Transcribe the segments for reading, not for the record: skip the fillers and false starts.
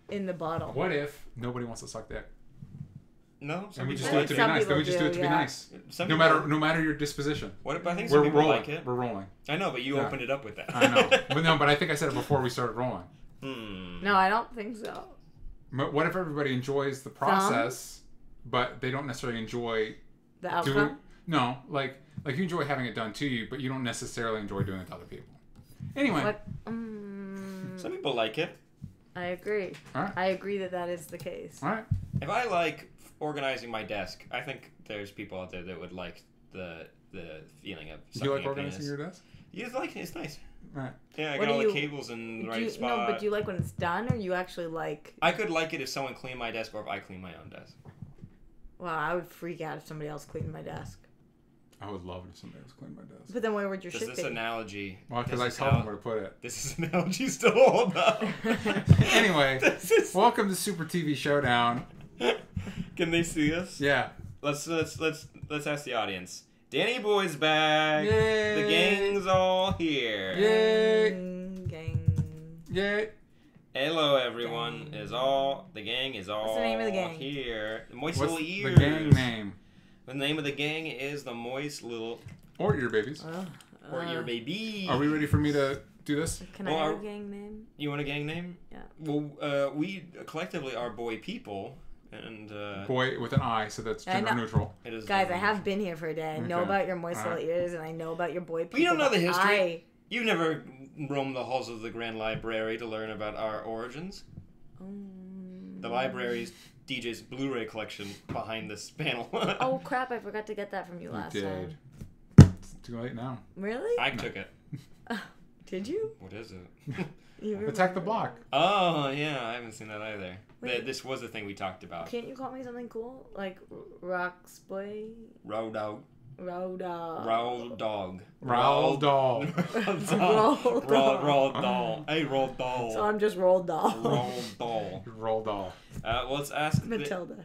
in the bottle. What if nobody wants to suck dick? No, and we just do it to be nice. Then we just do it to be nice. No matter your disposition. What if I think some people like it? We're rolling. I know, but you opened it up with that. I know, but I think I said it before we started rolling. No, I don't think so. What if everybody enjoys the process, but they don't necessarily enjoy the outcome? No, like you enjoy having it done to you, but you don't necessarily enjoy doing it to other people. Anyway, some people like it. I agree. All right. I agree that is the case. All right. If I like organizing my desk, I think there's people out there that would like the feeling of. Do you like organizing your desk? Yeah, it's nice. Right. Yeah, I got all the cables in the right spot. No, but do you like when it's done, or you actually like? I could like it if someone cleaned my desk, or if I clean my own desk. Wow, I would freak out if somebody else cleaned my desk. I would love it if somebody else cleaned my desk. But then where would your shit be? This analogy... Well, because I told them where to put it. This is analogy still hold up. Anyway, welcome to SuperTV Showdown. Can they see us? Yeah. Let's ask the audience. Danny Boy's back. Yay. The gang's all here. Yay. Gang. Yay. Hello, everyone. The gang is all What's the name of the gang? here. The Moist What's Little Ears. the gang name? The name of the gang is the Moist Little... Or Ear Babies. Or Ear Baby. Are we ready for me to do this? Can I have a gang name? You want a gang name? Yeah. Well, we collectively are Boi-People. And boy with an I, so that's gender neutral. It is. Guys, I have been here for a day. I know about your moist little ears, and I know about your Boi-People. We don't know the history. You've never roamed the halls of the Grand Library to learn about our origins. The library's DJ's Blu-ray collection behind this panel. Oh crap! I forgot to get that from you last time. It's too late now. Really? I took it. Did you? What is it? Attack the Block. Oh yeah, I haven't seen that either. This was the thing we talked about. Can't you call me something cool like ROXY? Road dog. Road dog. Road dog. Roll doll. Roll doll. Hey, roll doll. So I'm just roll doll. Roll doll. Roll doll. Well, let's ask Matilda.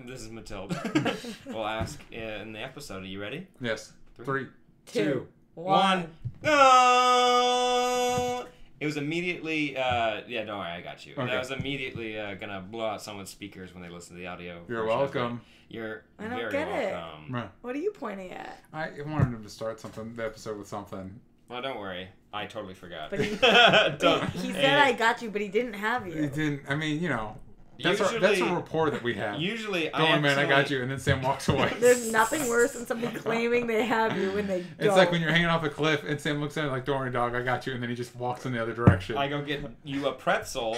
This is Matilda. We'll ask in the episode. Are you ready? Yes. 3, 2, 1. Go! It was immediately, yeah, don't worry, I got you. Okay. That was immediately gonna blow out someone's speakers when they listen to the audio. You're welcome. You're I don't very get welcome. it. What are you pointing at? I wanted him to start the episode with something. Well, don't worry. I totally forgot. But he said I got you, but he didn't have you. He didn't. I mean, you know. That's Usually, a rapport that we have. Usually, Going, man, I got you, and then Sam walks away. There's nothing worse than somebody claiming they have you when they don't. It's like when you're hanging off a cliff, and Sam looks at it like, don't worry, dog, I got you, and then he just walks in the other direction. I go get you a pretzel.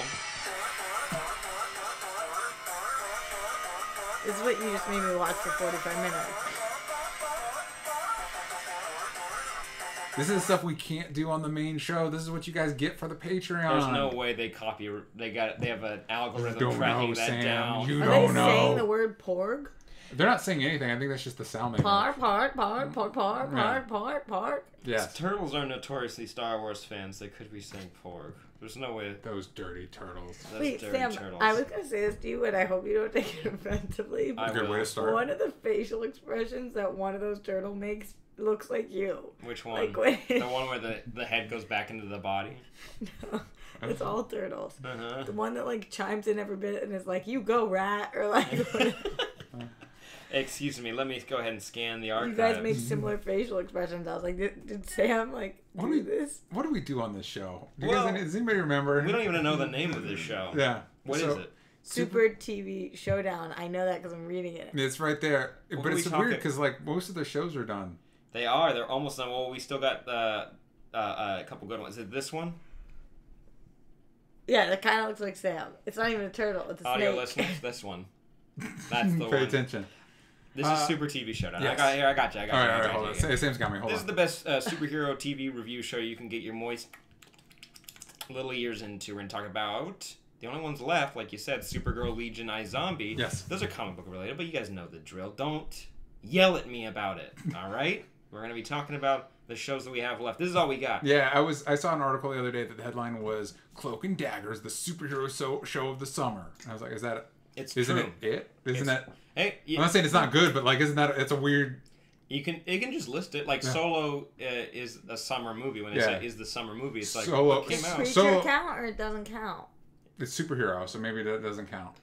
This is what you just made me watch for 45 minutes. This is the stuff we can't do on the main show. This is what you guys get for the Patreon. There's no way they copy. They have an algorithm tracking that Sam. down. You Are don't they know. saying the word porg? They're not saying anything. I think that's just the sound they make. Part. Yes. Turtles are notoriously Star Wars fans. They could be saying porg. There's no way. Those dirty turtles. Wait, Sam, turtles. I was going to say this to you, and I hope you don't take it offensively. I Good will. way to start. One of the facial expressions that one of those turtle makes looks like you. Which one? Like when... The one where the head goes back into the body? No, it's all turtles. Uh-huh. The one that like chimes in every bit and is like, "You go, rat," or like. Excuse me, let me go ahead and scan the archives. You guys make similar facial expressions. I was like, did Sam like do this? What do we do on this show? Does anybody remember? We don't even know the name of this show. Yeah. What is it? Super TV Showdown. I know that because I'm reading it. It's right there. What but are it's we weird talking? because like most of their shows are done. They are. They're almost done. Well, we still got a couple good ones. Is it this one? Yeah, that kind of looks like Sam. It's not even a turtle. It's a Audio snake. listeners, this one. That's the one. Pay attention. This is Super TV Showdown. Yes. I got you. All right, hold on. Sam's got me. Hold This on. is the best superhero TV review show you can get your moist little ears into. We're going to talk about the only ones left, like you said, Supergirl, Legion, iZombie. Yes. Those are comic book related, but you guys know the drill. Don't yell at me about it, all right? We're going to be talking about the shows that we have left. This is all we got. Yeah, I saw an article the other day that the headline was "Cloak and Daggers, the superhero show of the summer." And I was like, "Is that? It's isn't true. it? Isn't that?" Hey, I'm not saying it's not good, but like, isn't that? It's a weird. You can just list it like Solo is a summer movie. When they say is the summer movie, it's like Solo it came Does out. Preacher Solo- count or it doesn't count? It's superhero, so maybe that doesn't count.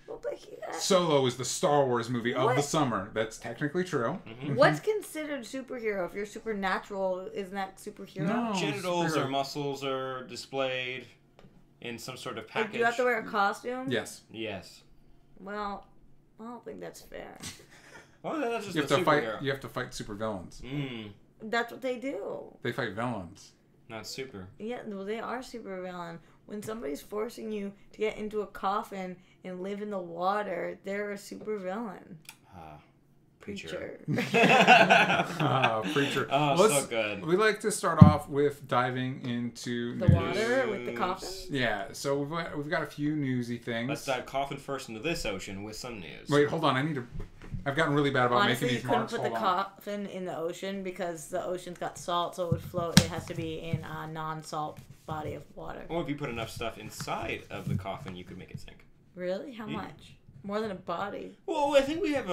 Well, but Solo is the Star Wars movie of the summer. That's technically true. What's considered superhero? If you're supernatural, isn't that superhero? No, Genitals or muscles are displayed in some sort of package. Like, do you have to wear a costume? Yes. Yes. Well, I don't think that's fair. Well, that's just You have to fight. You have to fight supervillains. That's what they do. They fight villains. Not super. Yeah, well, they are supervillain. When somebody's forcing you to get into a coffin and live in the water, they're a supervillain. Preacher. Preacher. Oh, so good. We like to start off with diving into The water with the coffin? Yeah, so we've got a few newsy things. Let's dive coffin first into this ocean with some news. Wait, hold on. I've gotten really bad about Honestly, making these marks. you couldn't put the coffin in the ocean because the ocean's got salt, so it would float. It has to be in a non-salt body of water. Or if you put enough stuff inside of the coffin, you could make it sink. Really? How much? More than a body. Well, I think we have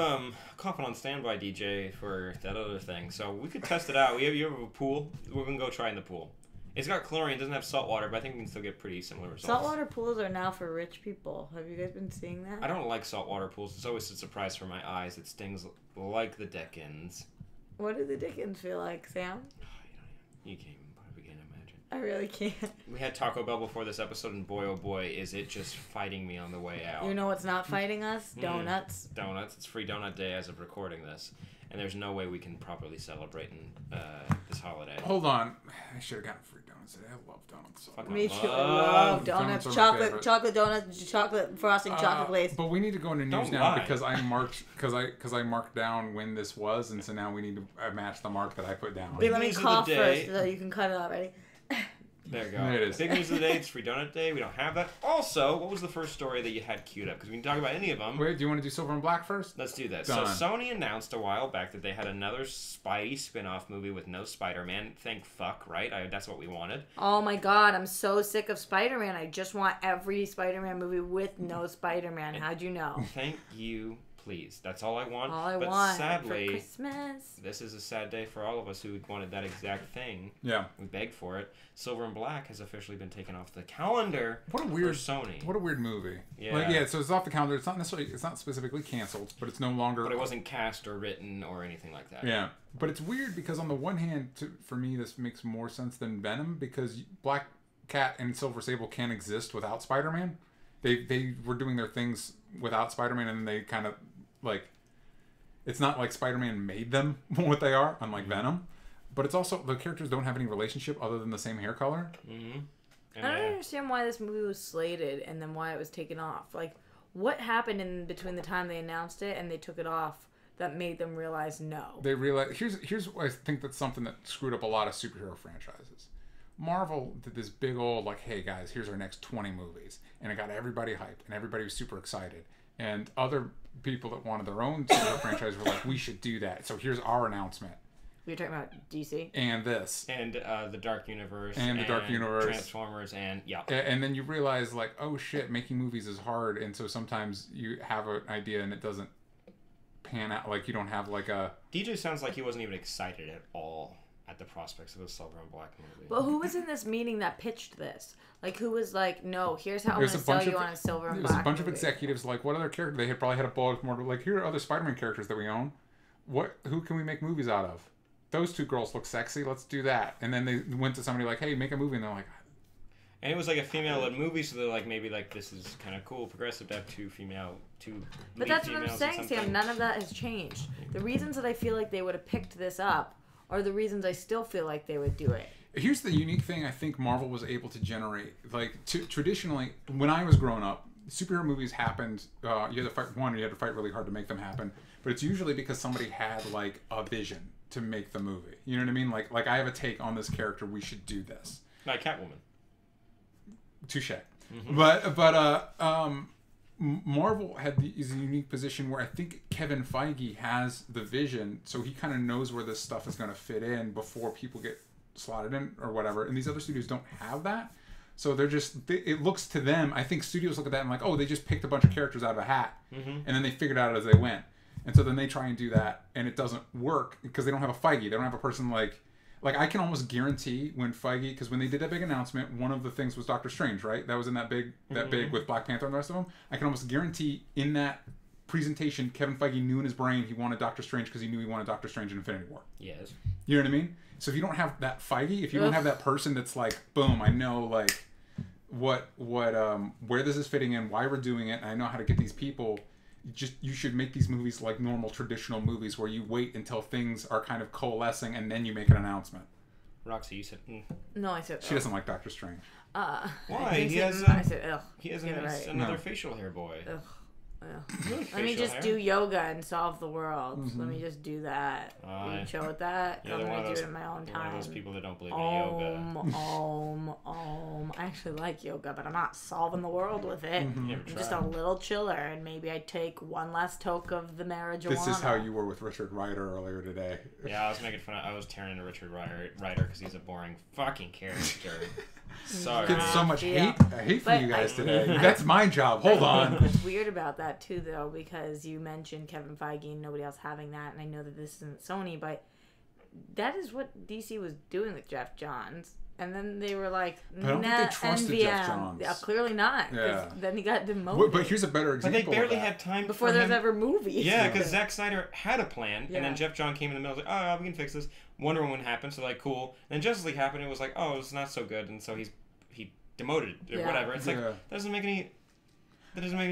coffin on standby, DJ, for that other thing, so we could test it out. You have a pool. We're gonna go try in the pool. It's got chlorine, it doesn't have salt water, but I think we can still get pretty similar results. Saltwater pools are now for rich people. Have you guys been seeing that? I don't like saltwater pools. It's always a surprise for my eyes. It stings like the Dickens. What do the Dickens feel like, Sam? You can't even begin to imagine. I really can't. We had Taco Bell before this episode, and boy, oh boy, is it just fighting me on the way out. You know what's not fighting us? Donuts. Donuts. It's free donut day as of recording this. And there's no way we can properly celebrate this holiday. Hold on. I should have gotten free donuts today. I love donuts. Me too. I love donuts. Chocolate donuts, chocolate frosting, chocolate glaze. But we need to go into news now because I marked down when this was, and so now we need to match the mark that I put down. Wait, let me cough first so you can cut it out. Ready? There you go. There it is. Big news of the day, it's free donut day. We don't have that. Also, what was the first story that you had queued up? Because we can talk about any of them. Wait, do you want to do Silver and Black first? Let's do that. Done. So Sony announced a while back that they had another Spidey spin-off movie with no Spider-Man. Thank fuck, right? That's what we wanted. Oh my god, I'm so sick of Spider-Man. I just want every Spider-Man movie with no Spider-Man. How'd you know? Thank you. Please. That's all I want. All I but want sadly, for Christmas. This is a sad day for all of us who wanted that exact thing. Yeah. We begged for it. Silver and Black has officially been taken off the calendar. What a weird for Sony. What a weird movie. Yeah. So it's off the calendar. It's not specifically canceled, but it's no longer. But it wasn't cast or written or anything like that. Yeah. But it's weird because on the one hand, for me, this makes more sense than Venom because Black Cat and Silver Sable can't exist without Spider-Man. They were doing their things without Spider-Man, and they kind of like. It's not like Spider-Man made them what they are, unlike Venom. But it's also, the characters don't have any relationship other than the same hair color. Mm-hmm. I don't understand why this movie was slated and then why it was taken off. Like, what happened in between the time they announced it and they took it off that made them realize no? They realized, here's I think that's something that screwed up a lot of superhero franchises. Marvel did this big old, like, hey guys, here's our next 20 movies. And it got everybody hyped and everybody was super excited. And other people that wanted their own superhero franchise were like, we should do that. So here's our announcement. You're talking about DC? And this. And the Dark Universe. And the Dark Universe. Transformers and, yeah. And then you realize, like, oh shit, making movies is hard. And so sometimes you have an idea and it doesn't pan out. Like, you don't have, like, a... DJ sounds like he wasn't even excited at all at the prospects of a Silver and Black movie. But who was in this meeting that pitched this? Like, who was like, no, here's how I'm going to sell you on a Silver and Black There's a bunch movie. of executives, like, what other characters? They had probably had a bullet more like, here are other Spider-Man characters that we own. Who can we make movies out of? Those two girls look sexy. Let's do that. And then they went to somebody like, hey, make a movie. And they're like... And it was like a female-led movie, so they're like, maybe like this is kind of cool, progressive to have two But that's what I'm saying, Sam. None of that has changed. The reasons that I feel like they would have picked this up are the reasons I still feel like they would do it. Here's the unique thing I think Marvel was able to generate. Like, traditionally, when I was growing up, superhero movies happened, you had to fight really hard to make them happen. But it's usually because somebody had, like, a vision to make the movie. You know what I mean? Like I have a take on this character, we should do this. Like Catwoman. Touche. Mm-hmm. Marvel is a unique position where I think Kevin Feige has the vision, so he kind of knows where this stuff is going to fit in before people get slotted in or whatever. And these other studios don't have that. So it looks to them, I think studios look at that and like, oh, they just picked a bunch of characters out of a hat. Mm-hmm. And then they figured out as they went. And so then they try and do that, and it doesn't work because they don't have a Feige. They don't have a person like Like, I can almost guarantee when Feige, because when they did that big announcement, one of the things was Doctor Strange, right? That was in that big with Black Panther and the rest of them. I can almost guarantee in that presentation, Kevin Feige knew in his brain he wanted Doctor Strange because he knew he wanted Doctor Strange in Infinity War. Yes. You know what I mean? So if you don't have that Feige, if you don't have that person that's like, boom, I know like where this is fitting in, why we're doing it, and I know how to get these people. You should make these movies like normal traditional movies where you wait until things are kind of coalescing and then you make an announcement. Roxy, you said No, I said she doesn't like Doctor Strange. why? I said ugh. He has right. another facial hair boy. Ugh. Really Let me just do yoga and solve the world. Let me just do that. Are you chill with that? I'm gonna do it in my own time. One of those people that don't believe in yoga. I actually like yoga, but I'm not solving the world with it. I'm just a little chiller, and maybe I take one last toke of the marijuana. This is how you were with Richard Rider earlier today. Yeah, I was making fun. I was tearing into Richard Rider because he's a boring fucking character. Sorry. Get so much hate for you guys today. That's my job. Hold on. What's weird about that too, though, because you mentioned Kevin Feige and nobody else having that, and I know that this isn't Sony, but that is what DC was doing with Jeff Johns. And then they were like, I don't think they trusted Jeff Johns. Yeah, clearly not. Yeah. Then he got demoted. But here's a better example. But they barely had time before for there was him. ever movies. Yeah, because Zack Snyder had a plan, Yeah. and then Jeff Johns came in the middle, like, oh, we can fix this. Wonder Woman happened, so like, cool. And then Justice League happened, and it was like, oh, it's not so good, and so he demoted or whatever. It's like that doesn't make any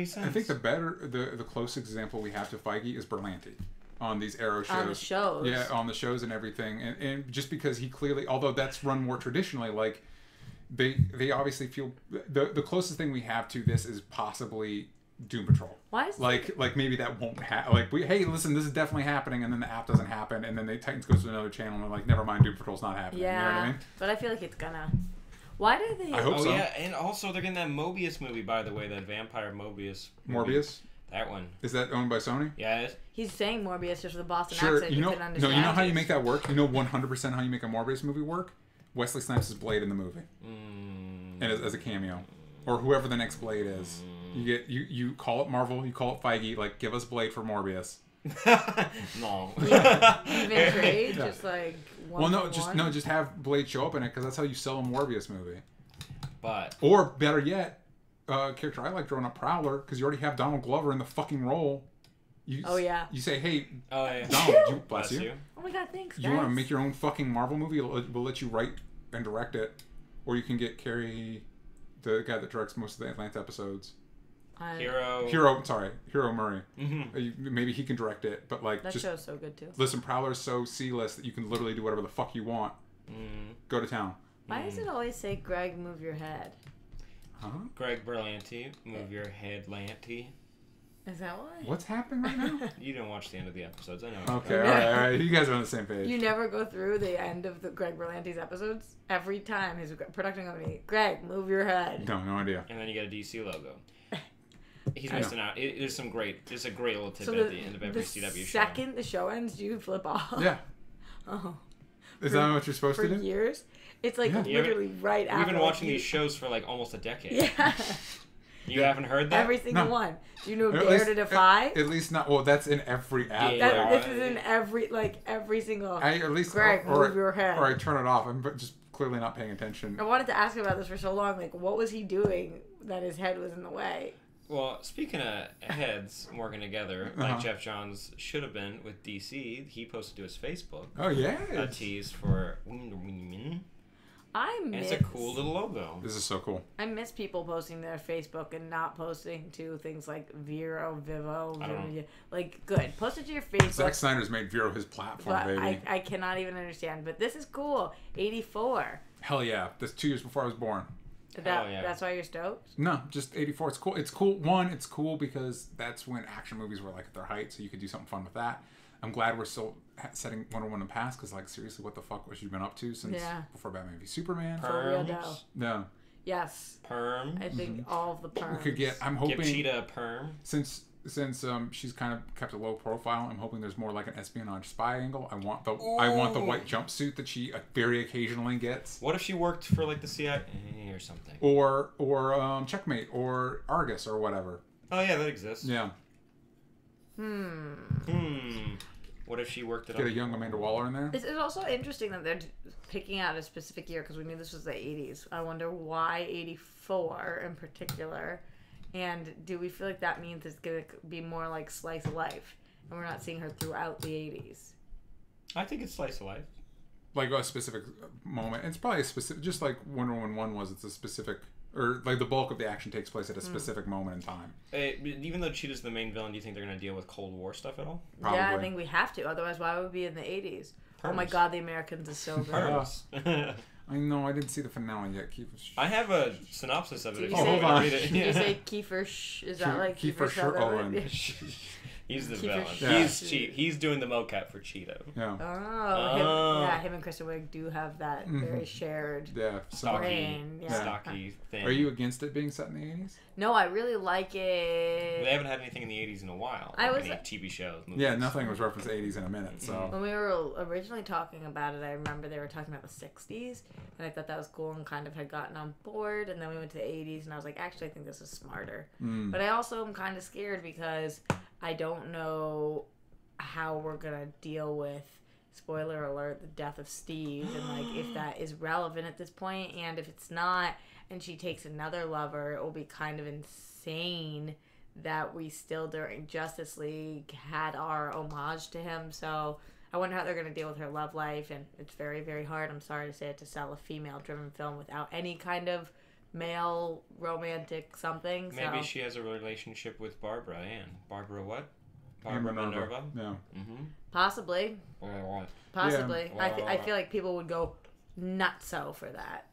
sense. I think the closest example we have to Feige is Berlanti on these Arrow shows. On the shows. Yeah, on the shows and everything. And just because he clearly, although that's run more traditionally, like they obviously feel the closest thing we have to this is possibly Doom Patrol. Why is like maybe that won't happen. Like hey, listen, this is definitely happening, and then the app doesn't happen, and then Titans goes to another channel and they're like, never mind, Doom Patrol's not happening. Yeah, You know what I mean? but I feel like it's gonna. Why do they? I hope so. Yeah, and also they're getting that Mobius movie, by the way, that vampire Mobius movie. Morbius? That one. Is that owned by Sony? Yeah, it is. He's saying Morbius just with a Boston Sure. accent. You know, couldn't understand. you know how you make that work? You know 100% how you make a Morbius movie work? Wesley Snipes' Blade in the movie. And as a cameo. Or whoever the next Blade is. You call it Marvel, you call it Feige, like, give us Blade for Morbius. No. Even trade, just like one. Well, just have Blade show up in it, because that's how you sell a Morbius movie. But or better yet, character I like growing up, Prowler, because you already have Donald Glover in the fucking role. You say, hey, Donald, bless you. Oh my god, thanks. You want to make your own fucking Marvel movie? We'll let you write and direct it, or you can get Carrie, the guy that directs most of the Atlanta episodes. Hero Murray. Maybe he can direct it, but like that show's so good too. Listen, Prowler's so C-list that you can literally do whatever the fuck you want. Go to town. Why does it always say, Greg, move your head? Huh? Greg Berlanti, move your head, Lanty. Is that why? What's happening right now? You didn't watch the end of the episodes. I know. Okay, all right. You guys are on the same page. You never go through the end of the Greg Berlanti's episodes? Every time his production company, Greg, move your head. No idea. And then you get a DC logo. He's missing out. There's a great little tidbit at the end of every CW show. The second the show ends, do you flip off? Yeah. Oh. Is that what you're supposed to do? For years? It's like literally right after. We've been watching these shows for like almost a decade. Yeah. You haven't heard that? Every single one. Do you know Dare to Defy? At least not. Well, that's in every app. This is in every single. At least Greg, move your head. Or I turn it off. I'm just clearly not paying attention. I wanted to ask about this for so long. Like, what was he doing that his head was in the way? Well, speaking of heads working together, like Jeff Johns should have been with DC, he posted to his Facebook. Oh, yeah. A tease for Wonder Woman. It's a cool little logo. This is so cool. I miss people posting their Facebook and not posting to things like Vero, Vivo, like good. Post it to your Facebook. Zack Snyder's made Vero his platform, but baby. I cannot even understand. But this is cool. 84. Hell yeah. That's 2 years before I was born. That's why you're stoked? No, just 84. It's cool. It's cool. One, it's cool because that's when action movies were like at their height, so you could do something fun with that. I'm glad we're still setting Wonder Woman to pass, because like seriously, what the fuck was you been up to since before Batman v Superman? Perms. No. Yes. Perm. I think all of the perms. We could get. I'm hoping. Give Cheetah a perm. Since she's kind of kept a low profile, I'm hoping there's more like an espionage spy angle. I want the white jumpsuit that she very occasionally gets. What if she worked for like the CIA or something? Or Checkmate or Argus or whatever. Oh yeah, that exists. Yeah. What if she worked it Get up? a young Amanda Waller in there. It's also interesting that they're picking out a specific year because we knew this was the 80s. I wonder why 84 in particular. And do we feel like that means it's going to be more like slice of life? And we're not seeing her throughout the 80s. I think it's slice of life. Like a specific moment. It's probably a specific, just like Wonder Woman 1 was, it's a specific, or like the bulk of the action takes place at a specific moment in time. Even though Cheetah's the main villain, do you think they're going to deal with Cold War stuff at all? Probably. Yeah, I think we have to. Otherwise, why would we be in the 80s? Oh my god, the Americans is so good. I know, I didn't see the finale yet. I have a synopsis of it. Did If you you say, want to read it. did you say Kiefer is that like Kiefer Sutherland? He's the Kiefer villain. Yeah. He's doing the mocap for Cheetah. Yeah. Him and Kristen Wiig do have that very shared Stocky, brain. Yeah. stocky thing. Are you against it being set in the 80s? No, I really like it. They haven't had anything in the 80s in a while. I was- any TV shows, movies. Yeah, nothing was referenced 80s in a minute, so. When we were originally talking about it, I remember they were talking about the 60s, and I thought that was cool and kind of had gotten on board, and then we went to the 80s, and I was like, actually, I think this is smarter. But I also am kind of scared because I don't know how we're going to deal with, spoiler alert, the death of Steve, and like if that is relevant at this point, and if it's not, and she takes another lover, it will be kind of insane that we still during Justice League had our homage to him. So I wonder how they're going to deal with her love life, and it's very, very hard, I'm sorry to say it, to sell a female-driven film without any kind of male romantic something. Maybe so. she has a relationship with Barbara Ann. Barbara what? Ann Barbara Minerva? Yeah. Mm-hmm. Possibly. Possibly. Yeah. I feel like people would go nutso for that.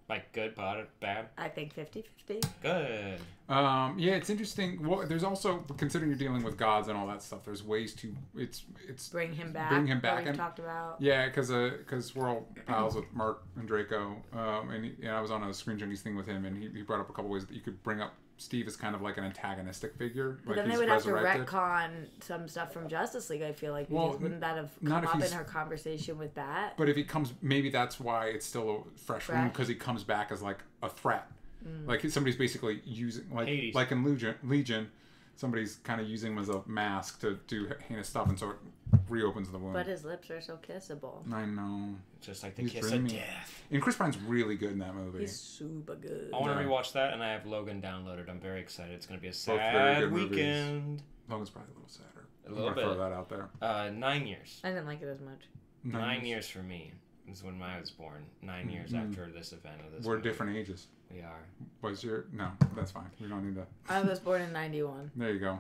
Like good, bad? I think 50-50. Good. Yeah, it's interesting. Well, there's also, considering you're dealing with gods and all that stuff, there's ways to it's Bring him back. Bring him back. That we've And, talked about. yeah, because we're all pals with Mark and Draco, and I was on a Screen Journeys thing with him, and he brought up a couple ways that you could bring up Steve as kind of like an antagonistic figure. But like then they he's would have to resurrected. retcon some stuff from Justice League, I feel like, because wouldn't that have not come if up in he's- her conversation with Bat? But if he comes, maybe that's why it's still a fresh wound, because he comes back as like a threat. Like somebody's basically using, Hades. like in Legion, somebody's kind of using him as a mask to do heinous stuff, and so it reopens the wound. But his lips are so kissable. I know. Just like the He's kiss dreamy. of death. And Chris Pine's really good in that movie. He's super good. I want to Yeah. rewatch that, and I have Logan downloaded. I'm very excited. It's going to be a very sad good movies. weekend. Logan's probably a little sadder. A little I'm gonna bit. throw that out there. 9 years. I didn't like it as much. 9 years for me is when I was born. 9 years after this event of this We're movie. different ages. We are. Was your... No, that's fine. We don't need to... I was born in 91. There you go.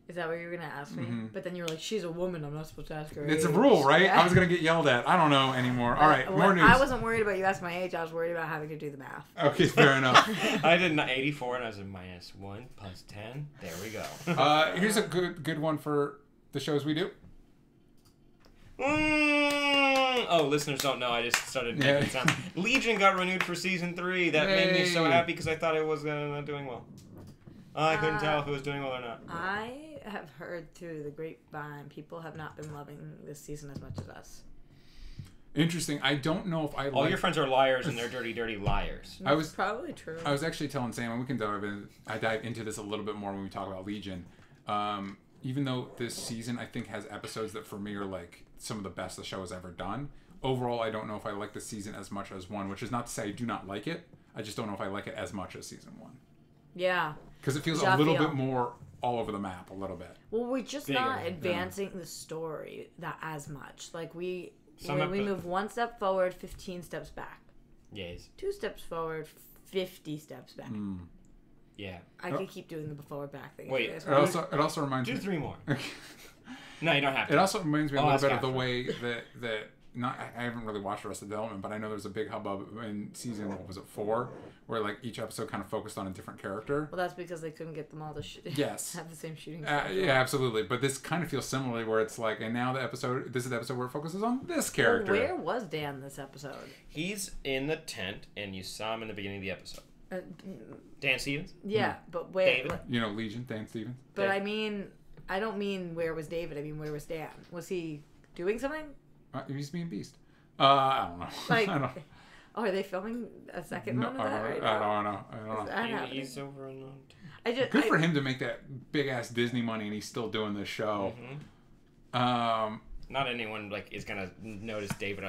Is that what you were going to ask me? But then you were like, she's a woman. I'm not supposed to ask her It's a age. rule, right? Yeah. I was going to get yelled at. I don't know anymore. All right, Well, more news. I wasn't worried about you asking my age. I was worried about having to do the math. Okay, fair enough. I did 84, and I was in -1 plus 10. There we go. Here's a good one for the shows we do. Oh, listeners don't know. I just started making sound. Legion got renewed for season 3. That made me so Yay. happy because I thought it was not doing well. I couldn't tell if it was doing well or not. I have heard through the grapevine people have not been loving this season as much as us. Interesting. I don't know if I All like... your friends are liars, and they're dirty, dirty liars. I was Probably true. I was actually telling Sam, and we can dive into this a little bit more when we talk about Legion. Even though this season, I think, has episodes that for me are like some of the best the show has ever done. Overall, I don't know if I like the season as much as 1, which is not to say I do not like it. I just don't know if I like it as much as season 1. Yeah. Because it feels a little bit more all over the map, a little bit. Well, we're just Bigger, not yeah. advancing the story that as much. Like we Some when we epi- move 1 step forward, 15 steps back. Yes. 2 steps forward, 50 steps back. Yeah. I could keep doing the forward back thing. Wait, if It you guys want. also reminds Do me... 3 more. No, you don't have to. It also reminds me a Oh, little that's bit of the Catherine. way that not I haven't really watched the rest of Development, but I know there's a big hubbub in season, what was it, 4, where like each episode kind of focused on a different character. Well, that's because they couldn't get them all to Yes. have the same shooting schedule. Yeah, absolutely. But this kind of feels similarly, where it's like, and now this is the episode where it focuses on this character. Well, where was Dan this episode? He's in the tent, and you saw him in the beginning of the episode. Uh, Dan Stevens? yeah, but where? David? You know, Legion, Dan Stevens. But I mean, I don't mean where was David. I mean where was Dan? Was he doing something? He's being Beast. I don't know. Like, I don't. oh, are they filming a second No, one of that right I now? don't know. I don't know. Is that happening? He's over on... Good for him to make that big ass Disney money, and he's still doing this show. not anyone like is gonna notice David.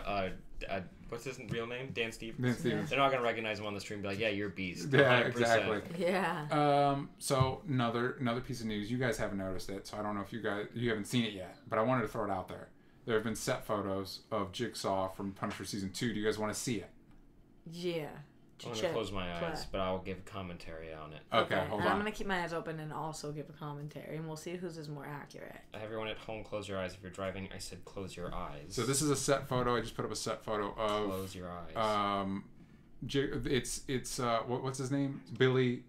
What's his real name? Dan Stevens. Dan Stevens. They're not gonna recognize him on the stream and be like, "Yeah, you're Beast." Yeah, 100%. exactly. Yeah. So another piece of news. You guys haven't noticed it, so I don't know if you haven't seen it yet, but I wanted to throw it out there. There have been set photos of Jigsaw from Punisher season 2. Do you guys want to see it? Yeah. I'm gonna close my eyes, but I'll give commentary on it. Okay, hold on. I'm gonna keep my eyes open and also give a commentary, and we'll see whose is more accurate. Everyone at home, close your eyes. If you're driving, I said close your eyes. So this is a set photo. I just put up a set photo of. Close your eyes. It's what's his name? Billy.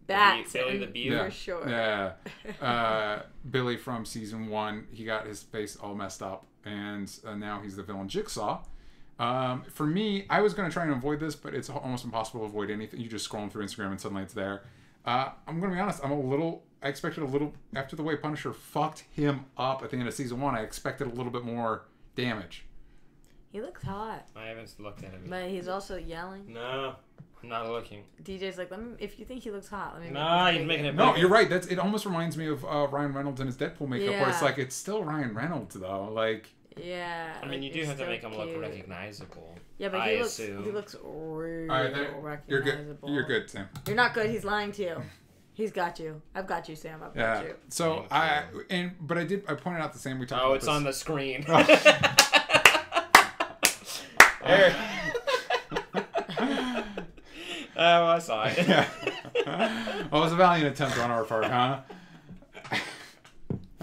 That's Billy the Beauty. for sure. Yeah. Billy from season 1. He got his face all messed up, and now he's the villain Jigsaw. For me, I was going to try and avoid this, but it's almost impossible to avoid anything. You just scrolling through Instagram and suddenly it's there. I'm going to be honest. I expected a little, after the way Punisher fucked him up at the end of season 1, I expected a little bit more damage. He looks hot. I haven't looked at him. But he's also yelling. No, I'm not looking. DJ's like, if you think he looks hot, let me. No, he's making it. No, you're right. It almost reminds me of Ryan Reynolds and his Deadpool makeup, where it's Yeah. like it's still Ryan Reynolds though. Like. Yeah. I mean, you do have to make him look recognizable. Yeah, but he looks real You're good. recognizable. You're good, Sam. You're not good. He's lying to you. He's got you. I've got you, Sam. I've got you. So I pointed out the same. We talked. Oh, about it's this. on the screen. Oh, I saw it. Yeah. Well, it was a valiant attempt on our part, huh?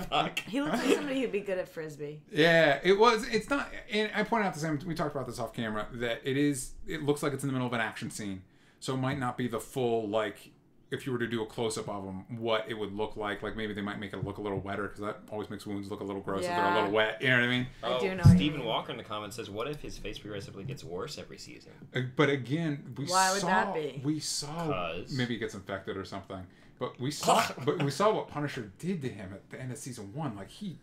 Fuck. He looks like somebody who'd be good at frisbee. Yeah, it was. It's not. And I pointed out the same. We talked about this off camera. That it is. It looks like it's in the middle of an action scene, so it might not be the full like. If you were to do a close up of him, what it would look like. Like maybe they might make it look a little wetter because that always makes wounds look a little gross if they're a little wet. You know what I mean? I do know. Stephen Walker in the comments says, "What if his face progressively gets worse every season?" But again, Why would that be? We saw 'Cause- maybe he gets infected or something. But we saw what Punisher did to him at the end of season 1. Like he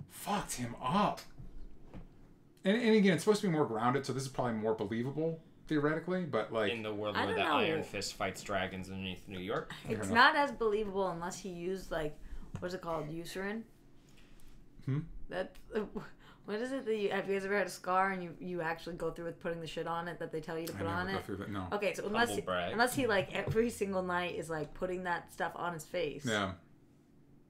fucked him up. And again, it's supposed to be more grounded, so this is probably more believable theoretically. But like In the world I where don't the know. Iron Fist fights dragons underneath New York. It's not as believable unless he used like, what's it called, Eucerin? That. What is it that have you guys ever had a scar and you actually go through with putting the shit on it that they tell you to put on it? No. Okay, so unless he like every single night is like putting that stuff on his face, Yeah.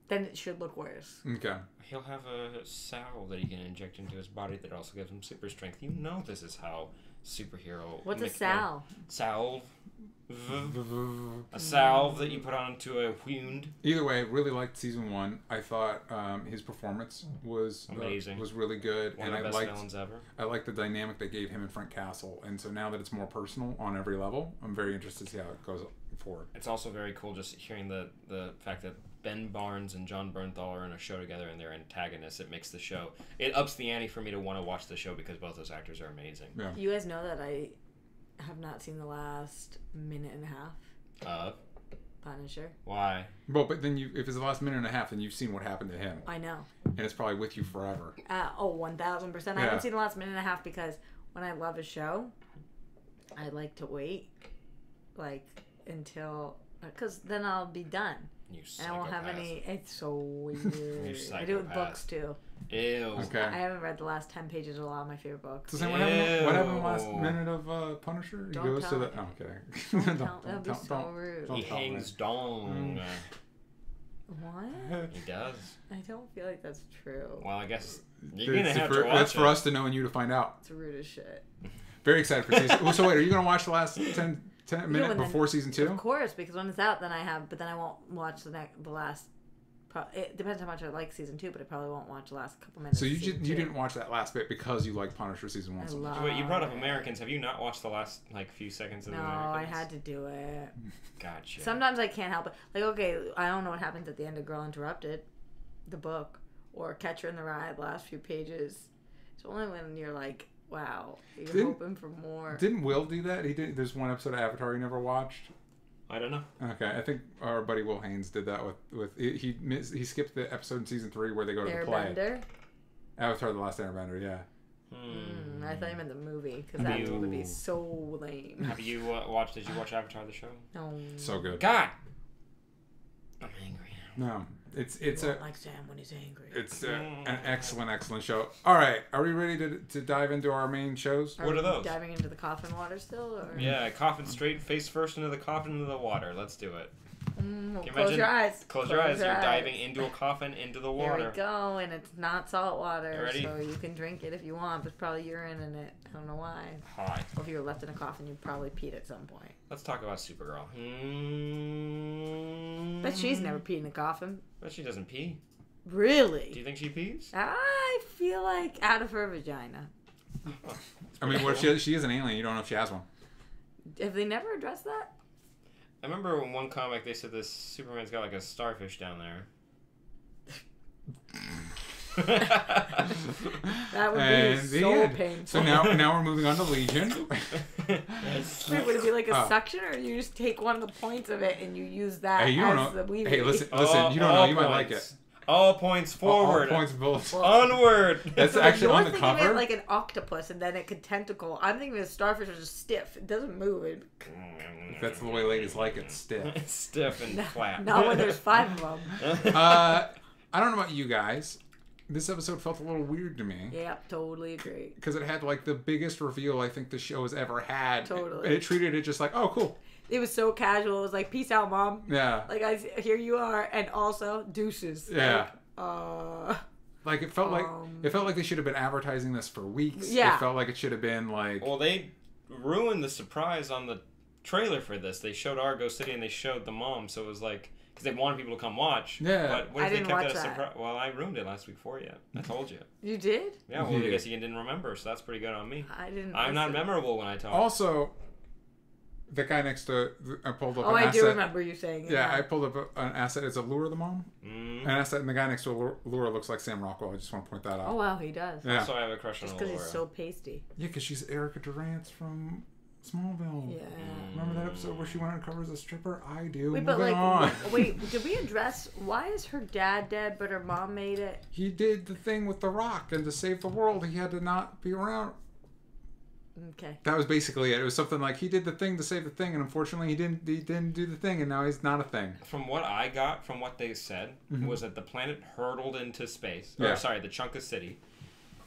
then it should look worse. Okay. He'll have a salve that he can inject into his body that also gives him super strength. You know this is how superhero. What's a salve? Salve. A salve that you put onto a wound. Either way, really liked season 1. I thought his performance was amazing. Was really good, One of the best villains ever. I liked the dynamic they gave him in Frank Castle, and so now that it's more personal on every level, I'm very interested to see how it goes forward. It's also very cool just hearing the fact that Ben Barnes and John Bernthal are in a show together and they're antagonists. It makes the show. It ups the ante for me to want to watch the show because both those actors are amazing. Yeah. You guys know that I have not seen the last minute and a half. Punisher. Why? Well, but then if it's the last minute and a half, then you've seen what happened to him. I know. And it's probably with you forever. 1,000%. I haven't seen the last minute and a half because when I love a show, I like to wait, like, until, because then I'll be done. You and I won't have any. It's so weird. I do it with books too. Ew. Okay. I haven't read the last 10 pages of a lot of my favorite books. So what happened in the last minute of Punisher? He goes to the. Oh, okay. Don't tell. That would be so rude. He hangs dong. What? He does. I don't feel like that's true. Well, I guess you're gonna have to watch That's for us to know and you to find out. It's rude as shit. Very excited for season. So wait, are you gonna watch the last 10 minutes before season 2? Of course, because when it's out, then I have. But then I won't watch the last. It depends how much I like season 2, but I probably won't watch the last couple minutes. So you didn't watch that last bit because you like Punisher season 1 so much. Wait, you brought up Americans. Have you not watched the last few seconds of Americans? No, I had to do it. Gotcha. Sometimes I can't help it. Like, okay, I don't know what happens at the end of Girl Interrupted, the book, or Catcher in the Rye, the last few pages. It's only when you're like, wow, you're hoping for more. Didn't Will do that? He did. There's one episode of Avatar he never watched. I don't know. Okay, I think our buddy Will Haynes did that with he skipped the episode in season 3 where they go to the play. Airbender? Avatar: The Last Airbender, yeah. I thought you meant the movie because that would be so lame. Have you Did you watch Avatar the show? No. So good. God, I'm angry now. No, It's a like Sam when he's angry. It's an excellent show. All right, are we ready to dive into our main shows? What are those? Diving into the coffin water still? Or? Yeah, coffin straight, face first into the coffin, into the water. Let's do it. Close your eyes. Close your eyes. You're diving into a coffin, into the water. Here we go, and it's not salt water, You ready? so you can drink it if you want, but it's probably urine in it. I don't know why. Hi. Or if you were left in a coffin, you probably peed at some point. Let's talk about Supergirl. Bet she's never peed in a coffin. But she doesn't pee. Really? Do you think she pees? I feel like out of her vagina. I mean, what if she is an alien? You don't know if she has one. Have they never addressed that? I remember in one comic they said this Superman's got like a starfish down there. That would be so painful. So now we're moving on to Legion. Wait, would it be like a suction, or you just take one of the points of it and you use that as the wee? Hey, listen, you don't know. You might like it. All points forward. All points bullets. Onward. That's actually on the cover. You're thinking of it like an octopus, and then it could tentacle. I'm thinking of a starfish is just stiff. It doesn't move. That's the way ladies like it, stiff. Stiff and flat. Not when there's 5 of them. I don't know about you guys. This episode felt a little weird to me. Yeah, totally agree. Because it had like the biggest reveal I think the show has ever had. Totally. And it treated it just like, oh, cool. It was so casual. It was like, peace out, Mom. Yeah. Like, here you are, and also deuces. Yeah. Like, it felt like they should have been advertising this for weeks. Yeah. It felt like it should have been like. Well, they ruined the surprise on the trailer for this. They showed Argo City and they showed the mom, so it was like, because they wanted people to come watch. Yeah. But what if I they didn't kept watch that a that. surprise? Well, I ruined it last week for you. I told you. You did? Yeah. Well, Yeah. I guess you didn't remember, so that's pretty good on me. I didn't. I'm not listen. memorable when I talk. Also, the guy next to I pulled up. Oh, an I asset. do remember you saying it. Yeah, I pulled up an asset. It's Allure the mom. Mm. An asset, and the guy next to Allure looks like Sam Rockwell. I just want to point that out. Oh, wow, he does. Yeah. Also, I have a crush on Just because Allura. he's so pasty. Yeah, because she's Erica Durant's from Smallville. Yeah. Remember that episode where she went undercover as a stripper? I do. Wait, Moving but on. wait, did we address why is her dad dead but her mom made it? He did the thing with the rock, and to save the world, he had to not be around. Okay. That was basically it. It was something like he did the thing to save the thing, and unfortunately, he didn't do the thing, and now he's not a thing. From what I got from what they said was that the planet hurtled into space. Or, Yeah. sorry, the chunk of city.